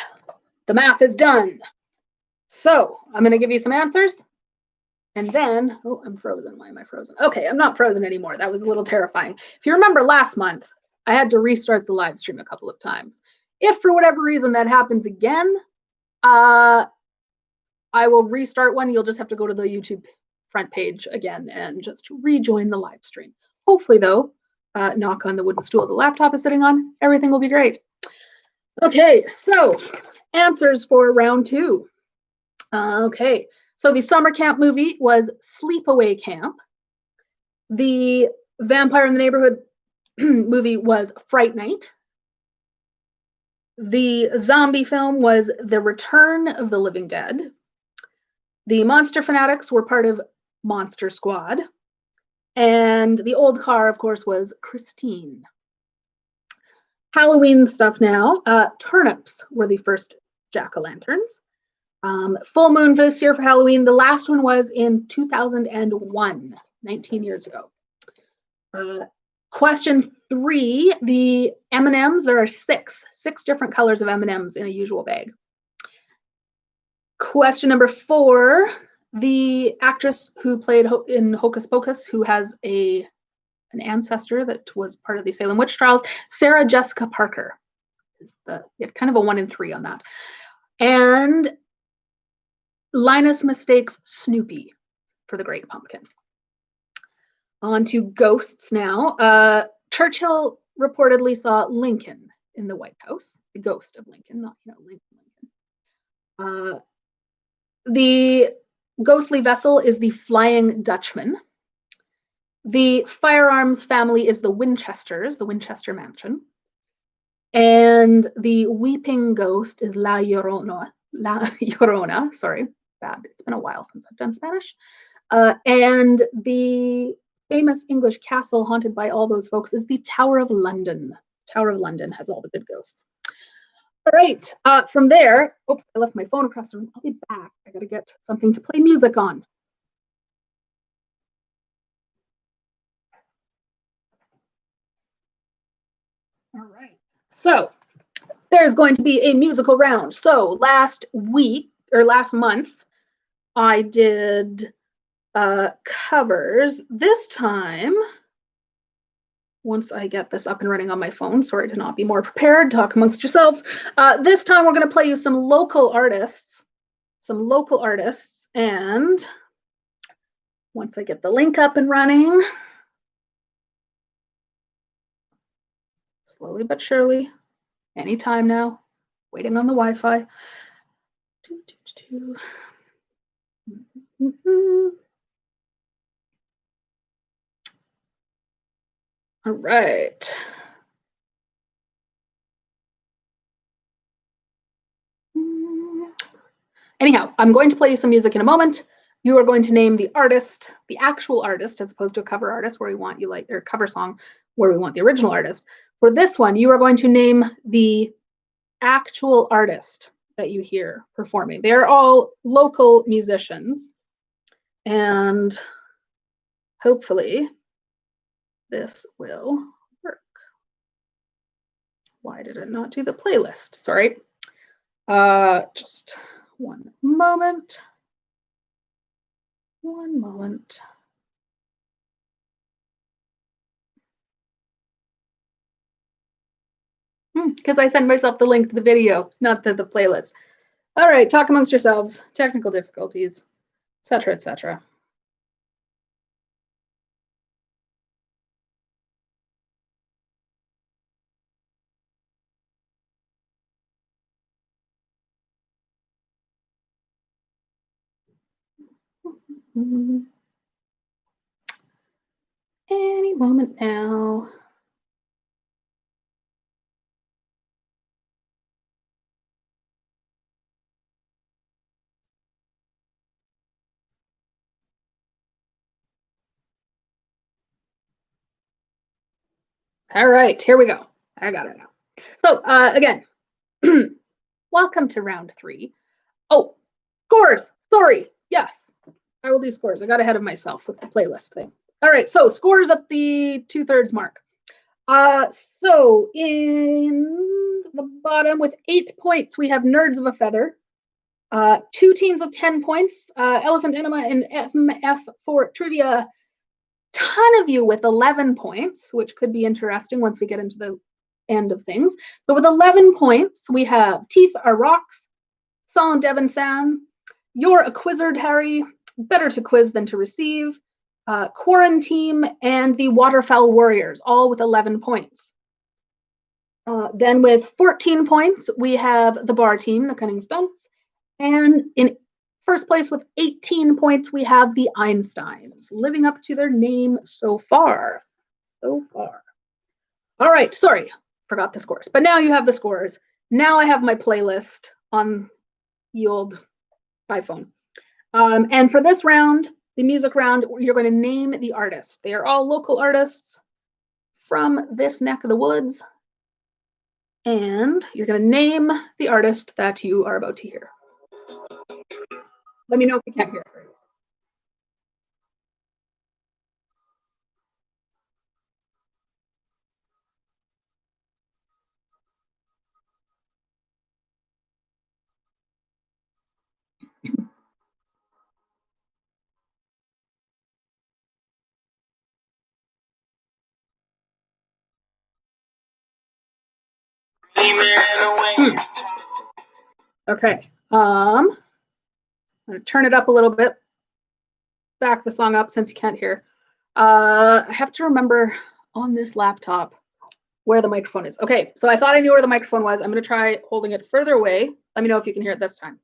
the math is done. So I'm going to give you some answers. And then, oh, I'm frozen. Why am I frozen? Okay, I'm not frozen anymore. That was a little terrifying. If you remember last month, I had to restart the live stream a couple of times. If for whatever reason that happens again, I will restart one. You'll just have to go to the YouTube front page again and just rejoin the live stream. Hopefully, though, knock on the wooden stool the laptop is sitting on, everything will be great. Okay, so answers for round 2. Okay, so the summer camp movie was Sleepaway Camp. The Vampire in the Neighborhood movie was Fright Night. The zombie film was The Return of the Living Dead. The Monster Fanatics were part of Monster Squad. And the old car, of course, was Christine. Halloween stuff now. Turnips were the first jack-o'-lanterns. Full moon for this year for Halloween. The last one was in 2001, 19 years ago. Question 3, the M&Ms. There are six different colors of M&Ms in a usual bag. Question number 4, the actress who played in Hocus Pocus, who has an ancestor that was part of the Salem witch trials, Sarah Jessica Parker. Is kind of a 1 in 3 on that. And Linus mistakes Snoopy for the Great Pumpkin. On to ghosts now. Churchill reportedly saw Lincoln in the White House, the ghost of Lincoln, not Lincoln. The ghostly vessel is the Flying Dutchman. The firearms family is the Winchesters, the Winchester Mansion. And the weeping ghost is La Llorona. La Llorona, sorry, bad. It's been a while since I've done Spanish. And the famous English castle haunted by all those folks is the Tower of London. Tower of London has all the good ghosts. All right, from there, oh, I left my phone across the room. I'll be back. I gotta get something to play music on. All right, so there's going to be a musical round. So last month, I did covers. This time, once I get this up and running on my phone, sorry to not be more prepared, talk amongst yourselves. This time we're going to play you some local artists, and once I get the link up and running, slowly but surely, anytime now, waiting on the Wi-Fi. All right. Anyhow, I'm going to play you some music in a moment. You are going to name the artist, the actual artist, as opposed to a cover artist where we want you like, or cover song where we want the original artist. For this one, you are going to name the actual artist that you hear performing. They're all local musicians. And hopefully this will work. Why did it not do the playlist? Sorry. Just one moment. One moment. Because I sent myself the link to the video, not to the playlist. All right, talk amongst yourselves. Technical difficulties, etc., etc. Any moment now. All right, here we go. I got it now. So again, welcome to round 3. Oh, scores. Sorry. Yes, I will do scores. I got ahead of myself with the playlist thing. All right, so scores at the 2/3 mark. So in the bottom with 8 points, we have Nerds of a Feather. 2 teams with 10 points, Elephant Enema and FMF for trivia. Ton of you with 11 points, which could be interesting once we get into the end of things. So with 11 points, we have Teeth Are Rocks, Solon Devon San, You're a Quizzard Harry, Better to Quiz Than to Receive, Quarantine, and the Waterfowl Warriors, all with 11 points. Then with 14 points, we have the Bar Team, the Cunning Spence, and in first place with 18 points, we have the Einsteins, living up to their name so far. So far. All right, sorry, forgot the scores. But now you have the scores. Now I have my playlist on the old iPhone. And for this round, the music round, you're going to name the artist. They are all local artists from this neck of the woods. And you're going to name the artist that you are about to hear. Let me know if you can't hear it. Okay. I'm going to turn it up a little bit. Back the song up since you can't hear. I have to remember on this laptop where the microphone is. Okay, so I thought I knew where the microphone was. I'm going to try holding it further away. Let me know if you can hear it this time.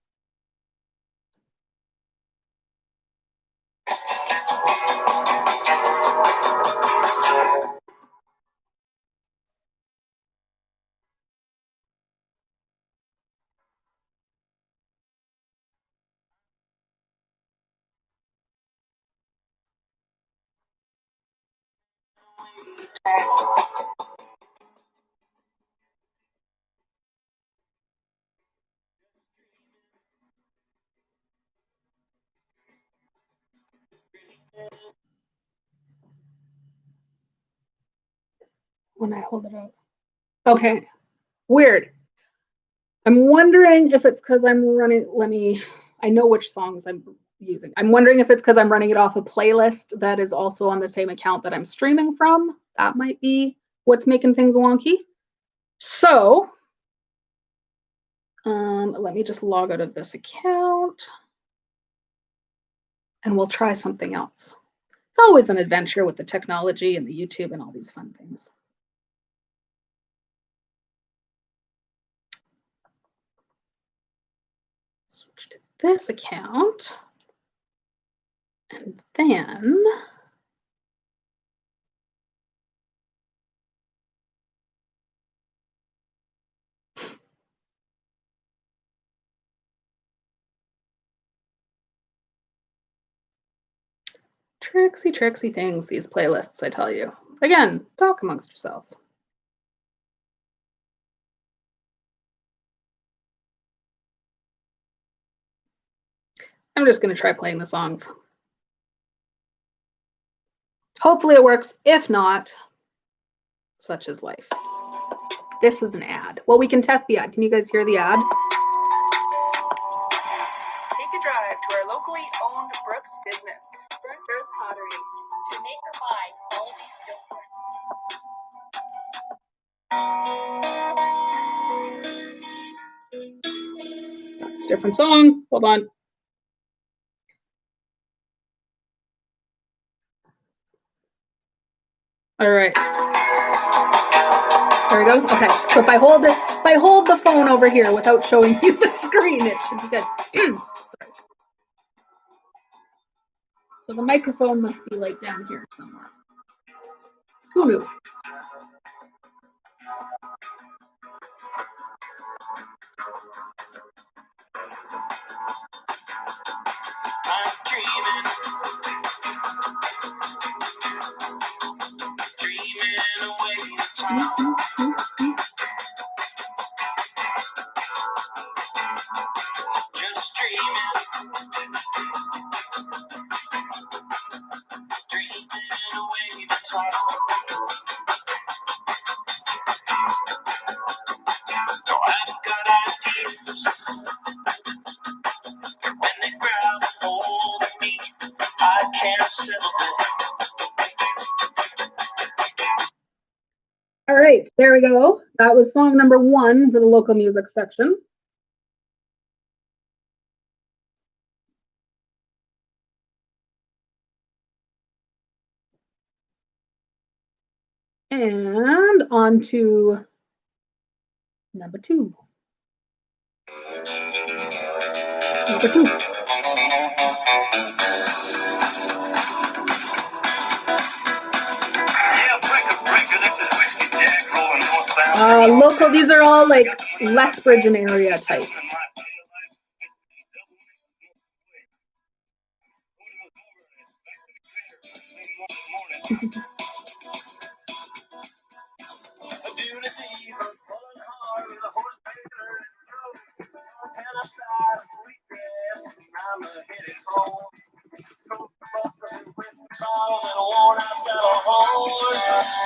When I hold it up. Okay, weird. I'm wondering if it's because I'm running, I know which songs I'm using. I'm wondering if it's because I'm running it off a playlist that is also on the same account that I'm streaming from. That might be what's making things wonky. So, let me just log out of this account and we'll try something else. It's always an adventure with the technology and the YouTube and all these fun things. Switch to this account. And then tricksy things, these playlists, I tell you. Again, talk amongst yourselves. I'm just going to try playing the songs. Hopefully it works. If not, such is life. This is an ad. Well, we can test the ad. Can you guys hear the ad? Take a drive to our locally owned Brooks business, Burnt Earth Pottery, to make or buy quality silverware. It's a different song. Hold on. All right. There we go. Okay. So if I hold the phone over here without showing you the screen, it should be good. So the microphone must be like down here somewhere. Who knew? I'm dreaming away the time. Just dreaming away the time. There we go. That was song number 1 for the local music section. And on to number 2. That's number 2. Local, these are all like Lethbridge and area types.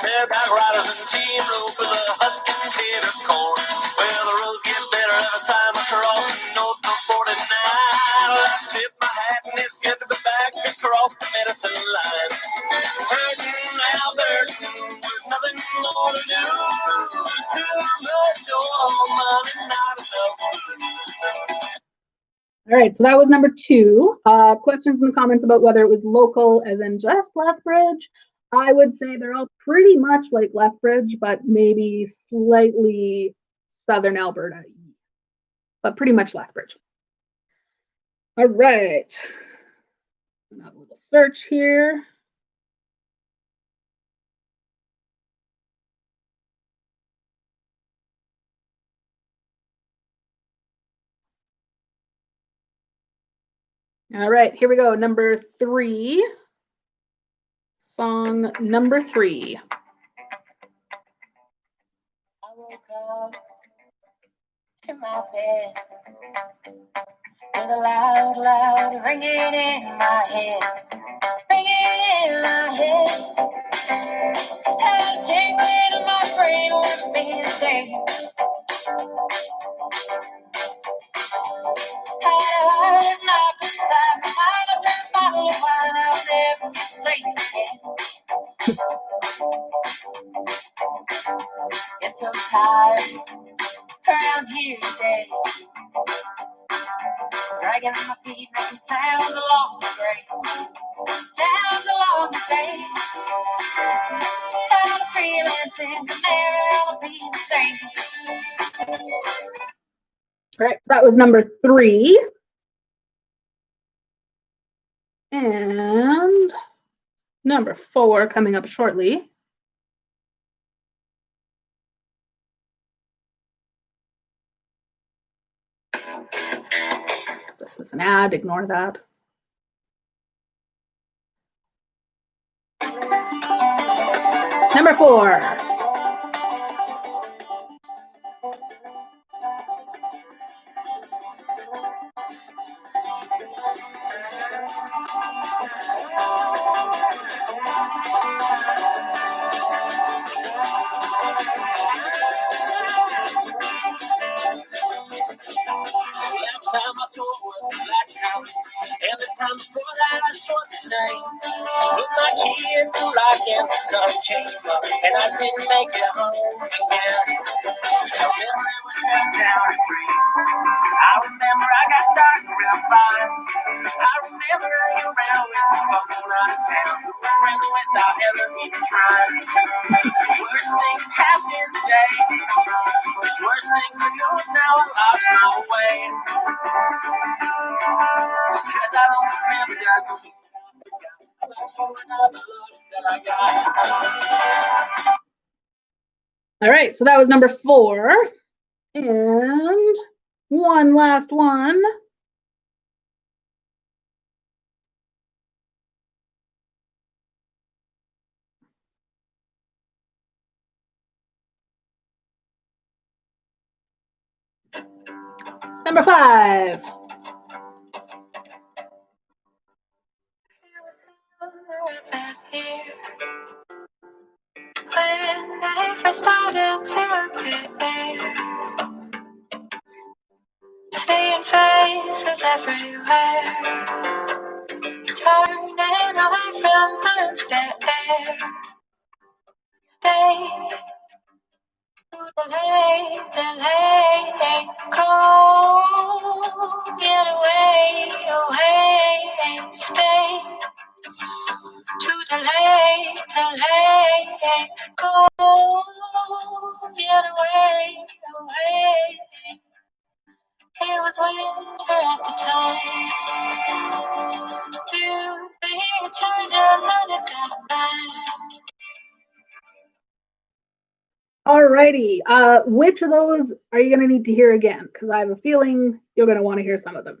Bareback riders and team ropers are husking tater corn. Well, the roads get better every time I cross North 49. I tip my hat and it's good to be back across the medicine line. Hurting Albertson, there's nothing more to do. Too much oil money, not enough blues. All right, so that was number 2. Questions in the comments about whether it was local as in just Lethbridge. I would say they're all pretty much like Lethbridge, but maybe slightly southern Alberta, but pretty much Lethbridge. All right, another little search here. All right, here we go. Number 3. Song number 3. I woke up in my bed with a loud, loud ringing in my head. Ringing in my head. Had a tingling in my brain, left me insane. Had a heart knock inside my mind, after a bottle of wine, I'll never be the same again. Get so tired around here today, dragging my feet, making sounds along the grave. Sounds along the grave. Had a feeling things will never ever be the same. All right, so that was number 3. And number 4 coming up shortly. This is an ad, ignore that. Number 4. Last time I saw was the last time. And the time before that I saw the same. Put my key in the lock and the sun came up, and I didn't make it home again. I remember it was down the street. I remember I got started real fine. I remember hanging around with some folks from out of town who were friendly without ever even trying. Worst things happen today. There's worse things to lose, now I lost my way. Just 'cause I don't remember doesn't mean I forgot. That I got. All right, so that was number 4. And one last one. Number 5. When they first started to appear, seeing faces everywhere, turning away from unsteady. Stay Delay, delay, go, get away, away, stay. To delay, delay, go, get away, away. It was winter at the time. You returned and then it got bad. Alrighty, which of those are you going to need to hear again? Because I have a feeling you're going to want to hear some of them.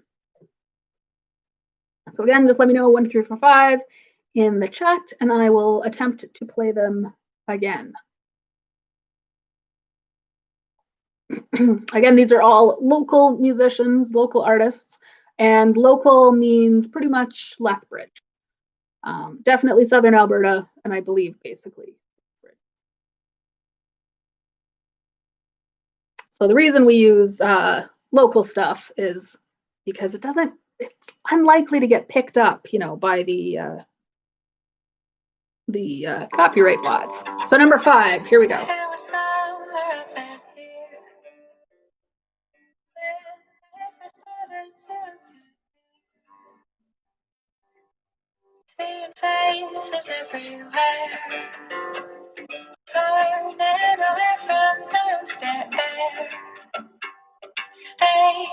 So again, just let me know 1, 2, 3, 4, 5 in the chat, and I will attempt to play them again. Again, these are all local musicians, local artists, and local means pretty much Lethbridge. Definitely Southern Alberta, and I believe basically. So the reason we use local stuff is because it's unlikely to get picked up, by the copyright bots. So number 5, here we go. Seeing faces everywhere, turning away from downstairs. Stay,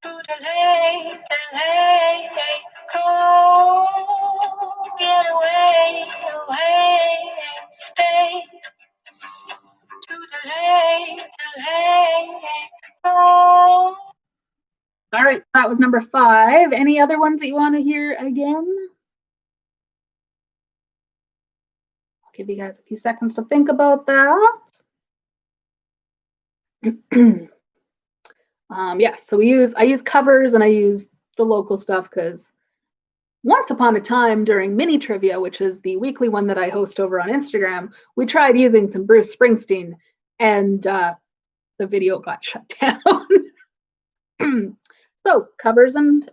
to delay, delay, go, get away, away, stay. To delay, delay, go. All right, that was number 5. Any other ones that you want to hear again? I'll give you guys a few seconds to think about that. Yes, so I use covers and I use the local stuff because once upon a time during Mini Trivia, which is the weekly one that I host over on Instagram, we tried using some Bruce Springsteen and the video got shut down. So covers and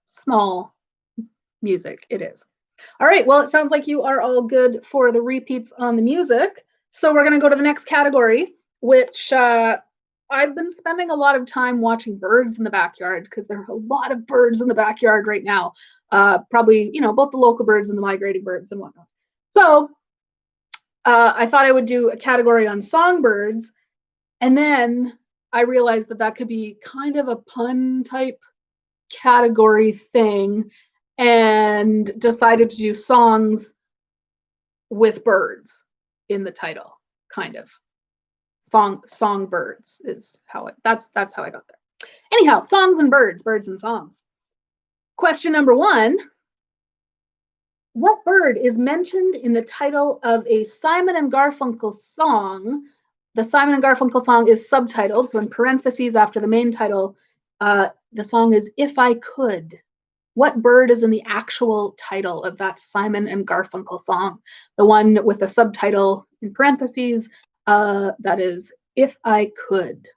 small music it is. All right, well, it sounds like you are all good for the repeats on the music. So we're going to go to the next category, which I've been spending a lot of time watching birds in the backyard because there are a lot of birds in the backyard right now. Probably, both the local birds and the migrating birds and whatnot. So I thought I would do a category on songbirds. And then I realized that could be kind of a pun type category thing, and decided to do songs with birds in the title, kind of. Songbirds is how that's how I got there. Anyhow, songs and birds and songs. Question number 1. What bird is mentioned in the title of a Simon and Garfunkel song? The Simon and Garfunkel song is subtitled, so in parentheses after the main title, the song is If I Could. What bird is in the actual title of that Simon and Garfunkel song? The one with the subtitle in parentheses, that is If I Could.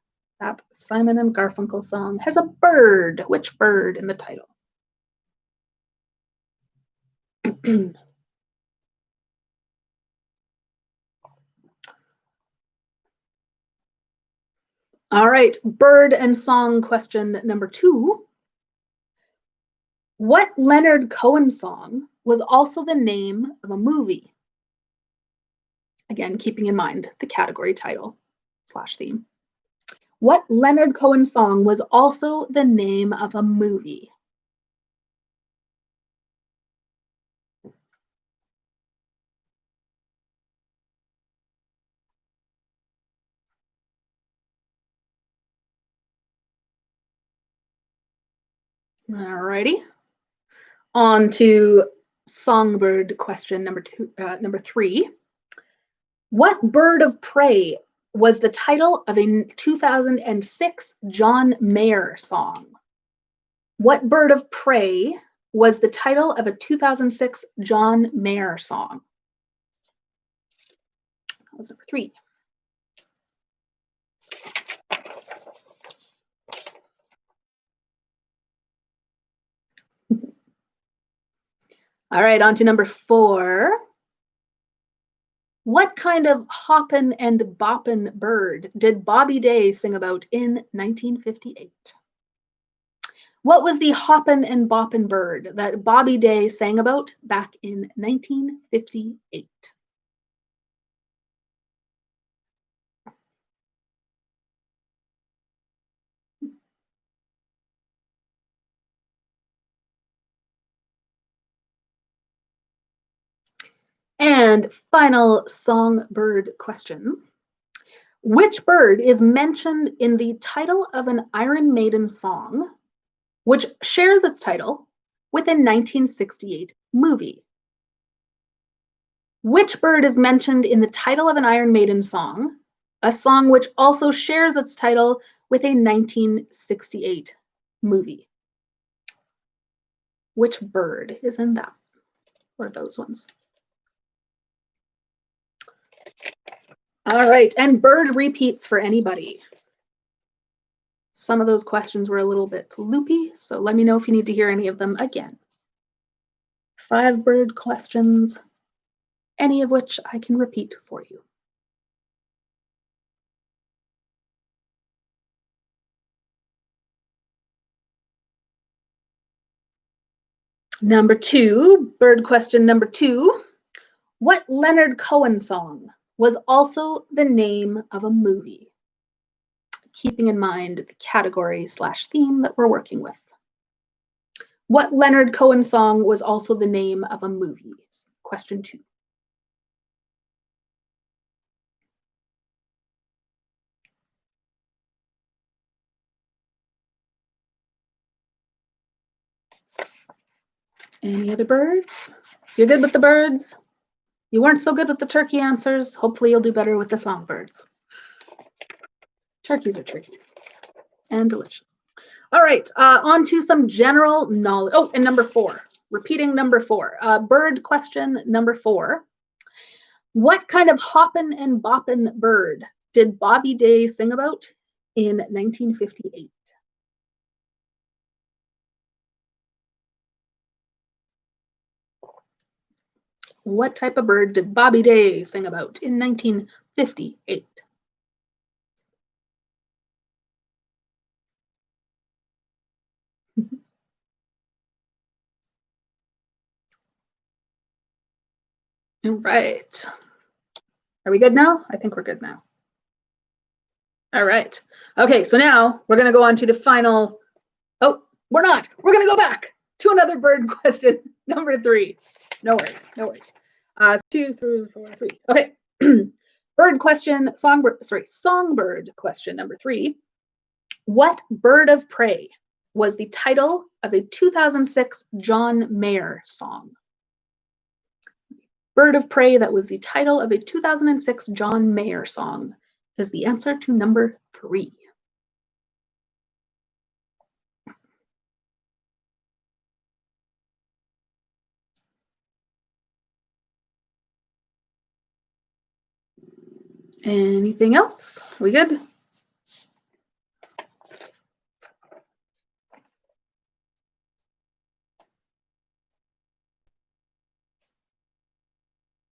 That Simon and Garfunkel song has a bird. Which bird in the title? All right, bird and song question number 2. What Leonard Cohen song was also the name of a movie? Again, keeping in mind the category title / theme. What Leonard Cohen song was also the name of a movie? Alrighty. On to songbird question number 3. What bird of prey was the title of a 2006 John Mayer song? What bird of prey was the title of a 2006 John Mayer song? That was number 3. All right, on to number 4. What kind of hoppin' and boppin' bird did Bobby Day sing about in 1958? What was the hoppin' and boppin' bird that Bobby Day sang about back in 1958? And final songbird question. Which bird is mentioned in the title of an Iron Maiden song, which shares its title with a 1968 movie? Which bird is mentioned in the title of an Iron Maiden song, a song which also shares its title with a 1968 movie? Which bird is in that, or those ones? All right, and bird repeats for anybody. Some of those questions were a little bit loopy, so let me know if you need to hear any of them again. 5 bird questions, any of which I can repeat for you. Number 2, bird question number 2. What Leonard Cohen song was also the name of a movie? Keeping in mind the category / theme that we're working with. What Leonard Cohen song was also the name of a movie? Question 2. Any other birds? You're good with the birds? You weren't so good with the turkey answers. Hopefully you'll do better with the songbirds. Turkeys are tricky and delicious. All right, on to some general knowledge. Oh, and number 4, repeating number 4. Bird question number 4. What kind of hoppin' and boppin' bird did Bobby Day sing about in 1958? What type of bird did Bobby Day sing about in 1958? All right. Are we good now? I think we're good now. All right. Okay, so now we're going to go on to the final. Oh, we're not. We're going to go back to another bird question, number 3. No worries, no worries. 2, 3, 4, 3. Okay. Bird question, songbird question number 3. What bird of prey was the title of a 2006 John Mayer song? Bird of prey that was the title of a 2006 John Mayer song is the answer to number 3. Anything else? We good?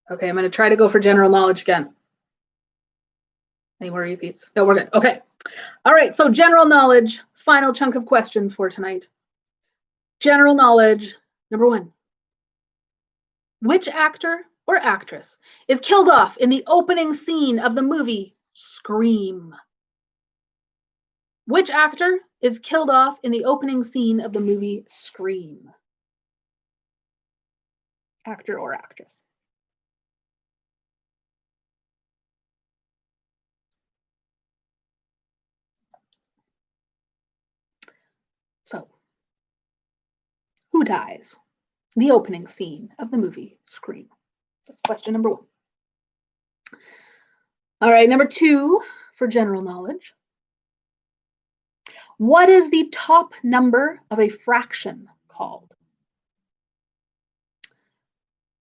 Okay, I'm going to try to go for general knowledge again. Any more repeats? No, we're good. Okay. All right, so general knowledge, final chunk of questions for tonight. General knowledge, number 1. Which actor or actress is killed off in the opening scene of the movie Scream? Which actor is killed off in the opening scene of the movie Scream? Actor or actress? So, who dies? The opening scene of the movie Scream. That's question number 1. All right, number 2 for general knowledge. What is the top number of a fraction called?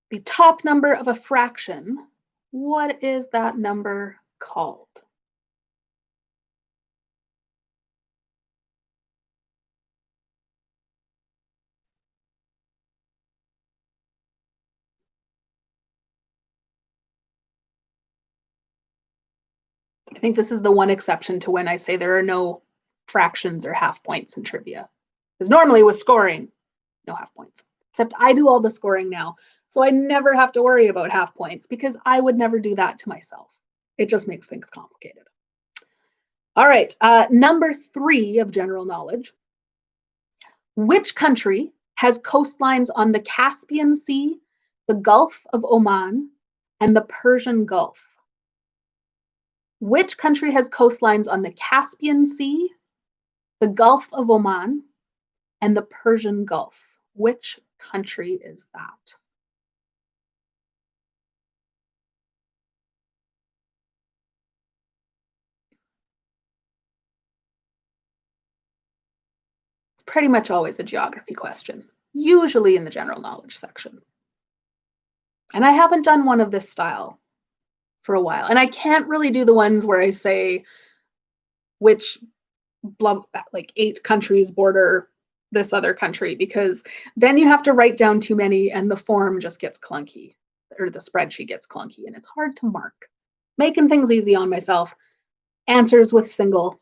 The top number of a fraction, what is that number called? I think this is the one exception to when I say there are no fractions or half points in trivia. Because normally with scoring, no half points. Except I do all the scoring now. So I never have to worry about half points because I would never do that to myself. It just makes things complicated. All right, number 3 of general knowledge. Which country has coastlines on the Caspian Sea, the Gulf of Oman, and the Persian Gulf? Which country has coastlines on the Caspian Sea, the Gulf of Oman, and the Persian Gulf? Which country is that? It's pretty much always a geography question, usually in the general knowledge section. And I haven't done one of this style for a while. And I can't really do the ones where I say which like 8 countries border this other country, because then you have to write down too many and the form just gets clunky, or the spreadsheet gets clunky, and it's hard to mark. Making things easy on myself. Answers with single,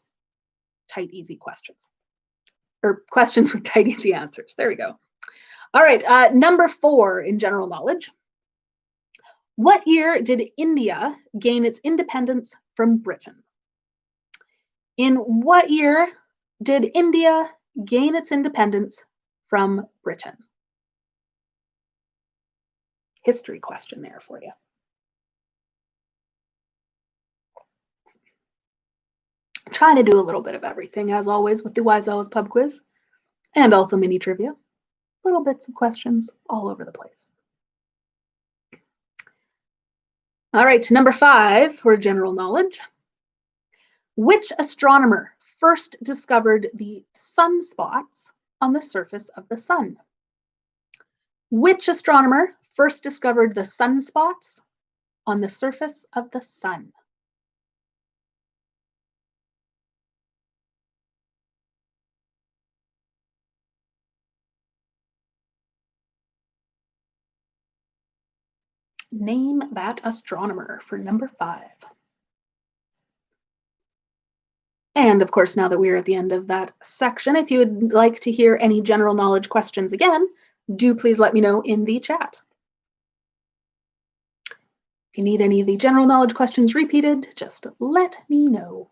tight, easy questions. Or questions with tight, easy answers. There we go. All right, number 4 in general knowledge. What year did India gain its independence from Britain? In what year did India gain its independence from Britain? History question there for you. I'm trying to do a little bit of everything, as always, with the Wise Owls pub quiz, and also mini trivia. Little bits of questions all over the place. All right, number 5 for general knowledge. Which astronomer first discovered the sunspots on the surface of the sun? Which astronomer first discovered the sunspots on the surface of the sun? Name that astronomer for number 5. And of course, now that we're at the end of that section, if you would like to hear any general knowledge questions again, do please let me know in the chat. If you need any of the general knowledge questions repeated, just let me know.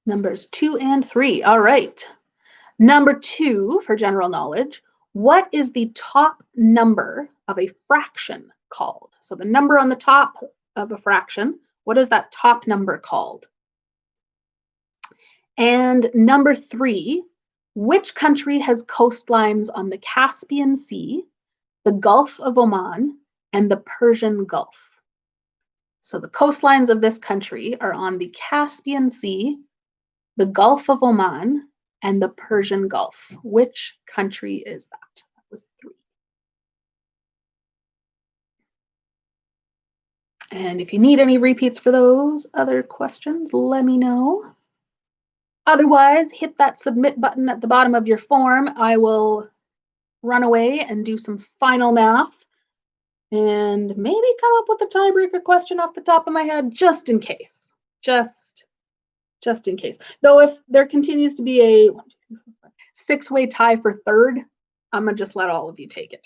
Numbers 2 and 3. All right. Number 2 for general knowledge. What is the top number of a fraction called? So the number on the top of a fraction, what is that top number called? And number 3, which country has coastlines on the Caspian Sea, the Gulf of Oman, and the Persian Gulf? So the coastlines of this country are on the Caspian Sea, the Gulf of Oman, and the Persian Gulf. Which country is that? That was 3. And if you need any repeats for those other questions, let me know. Otherwise, hit that submit button at the bottom of your form. I will run away and do some final math and maybe come up with a tiebreaker question off the top of my head, just in case. Just in case. Though if there continues to be a 6-way tie for third, I'm gonna just let all of you take it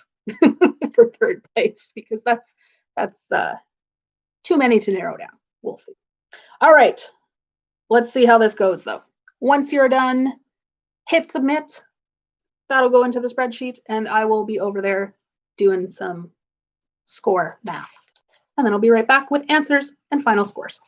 for third place, because that's too many to narrow down. We'll see. All right, let's see how this goes though. Once you're done, hit submit. That'll go into the spreadsheet, and I will be over there doing some score math. And then I'll be right back with answers and final scores.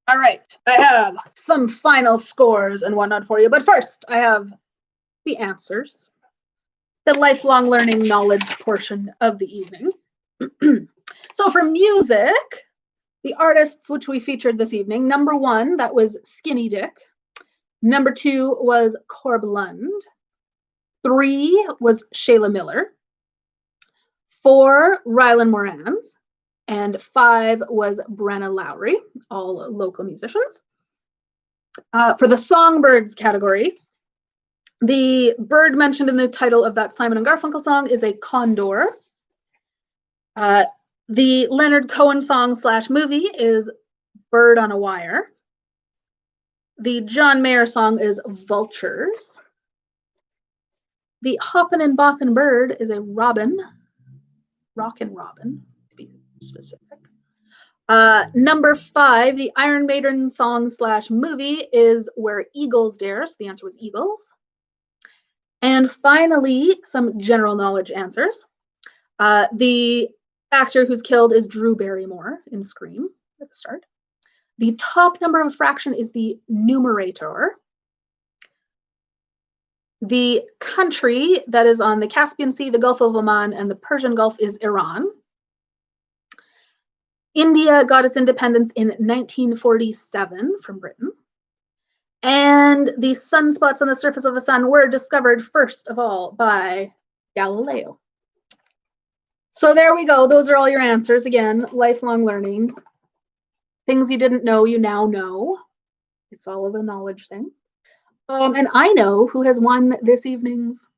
All right, I have some final scores and whatnot for you, but first I have the answers, the lifelong learning knowledge portion of the evening. So for music, the artists which we featured this evening, number 1, that was Skinny Dick. Number 2 was Corb Lund. 3 was Shayla Miller. 4, Rylan Morans. And 5 was Brenna Lowry, all local musicians. For the songbirds category, the bird mentioned in the title of that Simon and Garfunkel song is a condor. The Leonard Cohen song / movie is Bird on a Wire. The John Mayer song is Vultures. The Hoppin' and Boppin' Bird is a robin, Rockin' Robin, to be specific. Number 5, the Iron Maiden song / movie is Where Eagles Dare. So the answer was Eagles. And finally, some general knowledge answers. The actor who's killed is Drew Barrymore in Scream at the start. The top number of a fraction is the numerator. The country that is on the Caspian Sea, the Gulf of Oman, and the Persian Gulf is Iran. India got its independence in 1947 from Britain. And the sunspots on the surface of the sun were discovered first of all by Galileo. So there we go. Those are all your answers. Again, lifelong learning. Things you didn't know, you now know. It's all of a knowledge thing. And I know who has won this evening's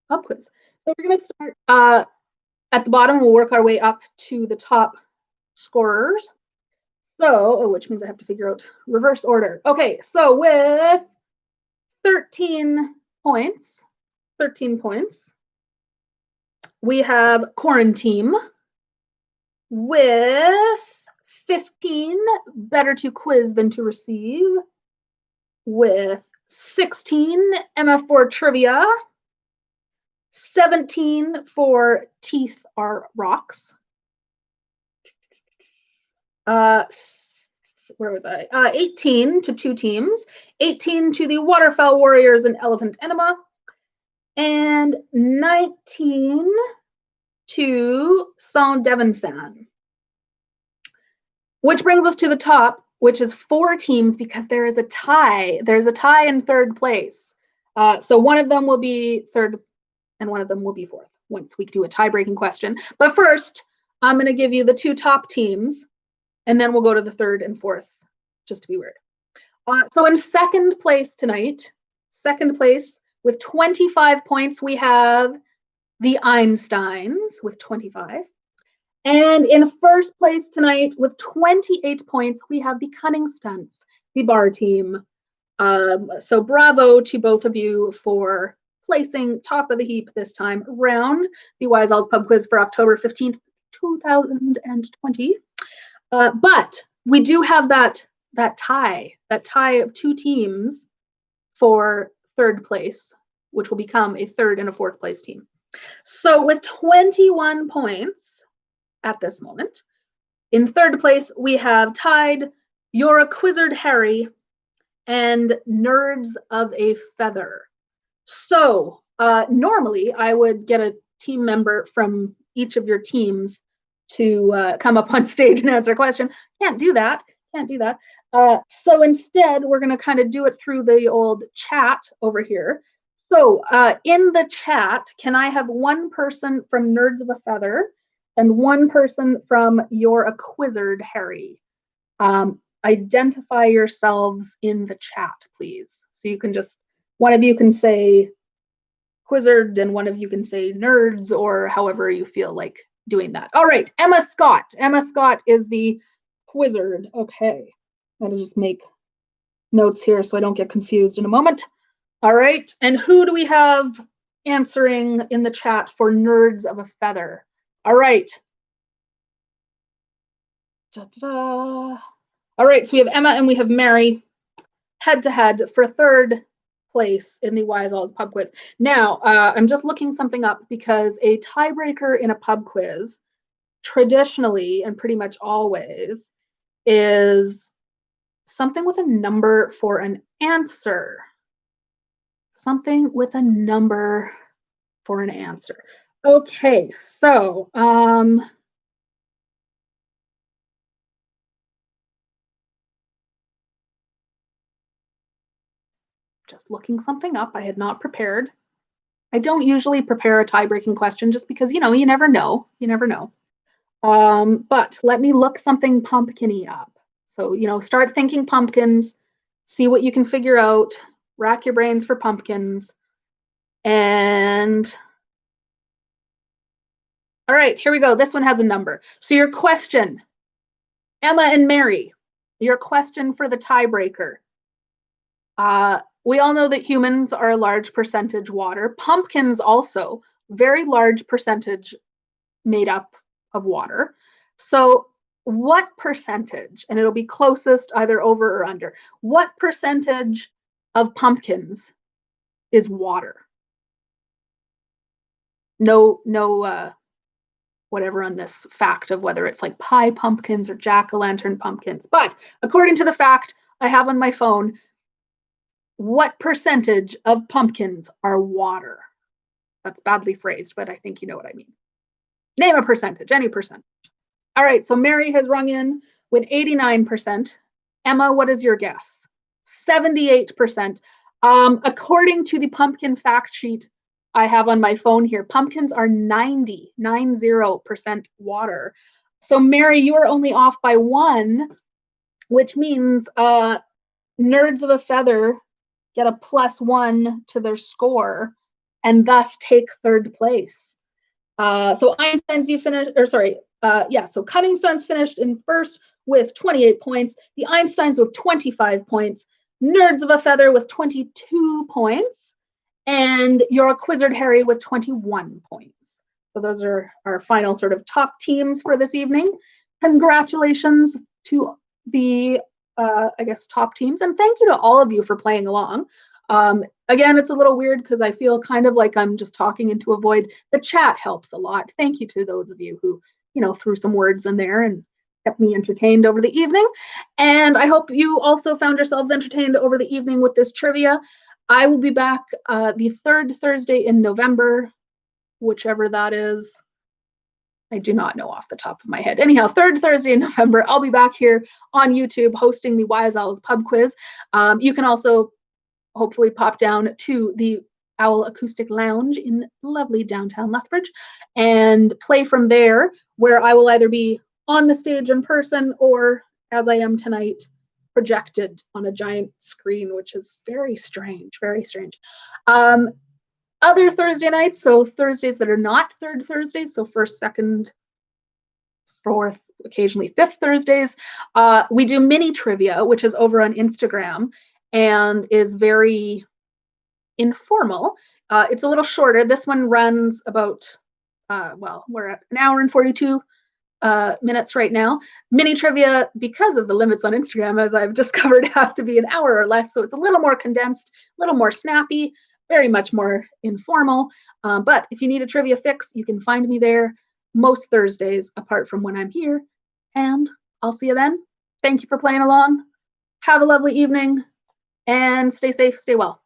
pub quiz. So we're going to start at the bottom. We'll work our way up to the top scorers. So, which means I have to figure out reverse order. Okay, so with 13 points, we have Quarantine. With 15, Better to Quiz Than to Receive. With 16, MF4 Trivia. 17 for Teeth Are Rocks. Where was I? 18 to 2 teams. 18 to the Waterfowl Warriors and Elephant Enema. And 19 to Saint Devensan. Which brings us to the top, which is 4 teams because there is a tie. There's a tie in third place. So one of them will be third and one of them will be fourth once we do a tie-breaking question. But first, I'm going to give you the 2 top teams, and then we'll go to the third and fourth, just to be weird. So in second place tonight, with 25 points, we have the Einsteins with 25. And in first place tonight with 28 points, we have the Cunning Stunts, the bar team. So bravo to both of you for placing top of the heap this time around the Wise Owls Pub Quiz for October 15th, 2020. But we do have that tie of 2 teams for third place, which will become a third and a fourth place team. So with 21 points at this moment, in third place, we have tied You're a Quizzard Harry and Nerds of a Feather. So normally I would get a team member from each of your teams to come up on stage and answer a question. Can't do that. So instead, we're going to kind of do it through the old chat over here. So in the chat, can I have one person from Nerds of a Feather and one person from You're a Quizzard Harry? Identify yourselves in the chat, please. So you can just, one of you can say Quizzard and one of you can say Nerds, or however you feel like doing that. All right, Emma Scott. Emma Scott is the Quizzard. Okay, I'll just make notes here so I don't get confused in a moment. All right, and who do we have answering in the chat for Nerds of a Feather? All right. Da-da-da. All right, so we have Emma and we have Mary head to head for third place in the Wise Owls Pub Quiz. Now, I'm just looking something up because a tiebreaker in a pub quiz traditionally and pretty much always is Something with a number for an answer. Something with a number for an answer. Okay, so just looking something up. I had not prepared. I don't usually prepare a tie-breaking question just because, you never know. You never know. But let me look something pumpkin-y up. So, start thinking pumpkins, see what you can figure out, rack your brains for pumpkins. And all right, here we go. This one has a number. So your question, Emma and Mary, your question for the tiebreaker. We all know that humans are a large percentage water. Pumpkins also, very large percentage made up of water. So what percentage, and it'll be closest either over or under, what percentage of pumpkins is water? No, whatever on this fact of whether it's like pie pumpkins or jack-o'-lantern pumpkins. But according to the fact I have on my phone, what percentage of pumpkins are water? That's badly phrased, but I think you know what I mean. Name a percentage, any percentage. All right, so Mary has rung in with 89%. Emma, what is your guess? 78%. According to the pumpkin fact sheet I have on my phone here, pumpkins are 90% water. So Mary, you are only off by 1, which means nerds of a feather get a +1 to their score and thus take 3rd place. So Einstein's so Cunningston's finished in first with 28 points, the Einsteins with 25 points, Nerds of a Feather with 22 points, and your Quizzard Harry with 21 points. So those are our final sort of top teams for this evening. Congratulations to the top teams, and thank you to all of you for playing along. Again, it's a little weird because I feel kind of like I'm just talking into a void. The chat helps a lot. Thank you to those of you who, threw some words in there and kept me entertained over the evening. And I hope you also found yourselves entertained over the evening with this trivia. I will be back the 3rd Thursday in November, whichever that is. I do not know off the top of my head. Anyhow, 3rd Thursday in November, I'll be back here on YouTube hosting the Wise Owls Pub Quiz. You can also hopefully pop down to the Owl Acoustic Lounge in lovely downtown Lethbridge and play from there, where I will either be on the stage in person or, as I am tonight, projected on a giant screen, which is very strange, very strange. Other Thursday nights, so Thursdays that are not 3rd Thursdays, so 1st, 2nd, 4th, occasionally 5th Thursdays, we do mini trivia, which is over on Instagram and is very informal. It's a little shorter. This one runs about, we're at 1 hour and 42 minutes right now. Mini trivia, because of the limits on Instagram, as I've discovered, has to be an hour or less. So it's a little more condensed, a little more snappy, very much more informal. But if you need a trivia fix, you can find me there most Thursdays, apart from when I'm here. And I'll see you then. Thank you for playing along. Have a lovely evening and stay safe, stay well.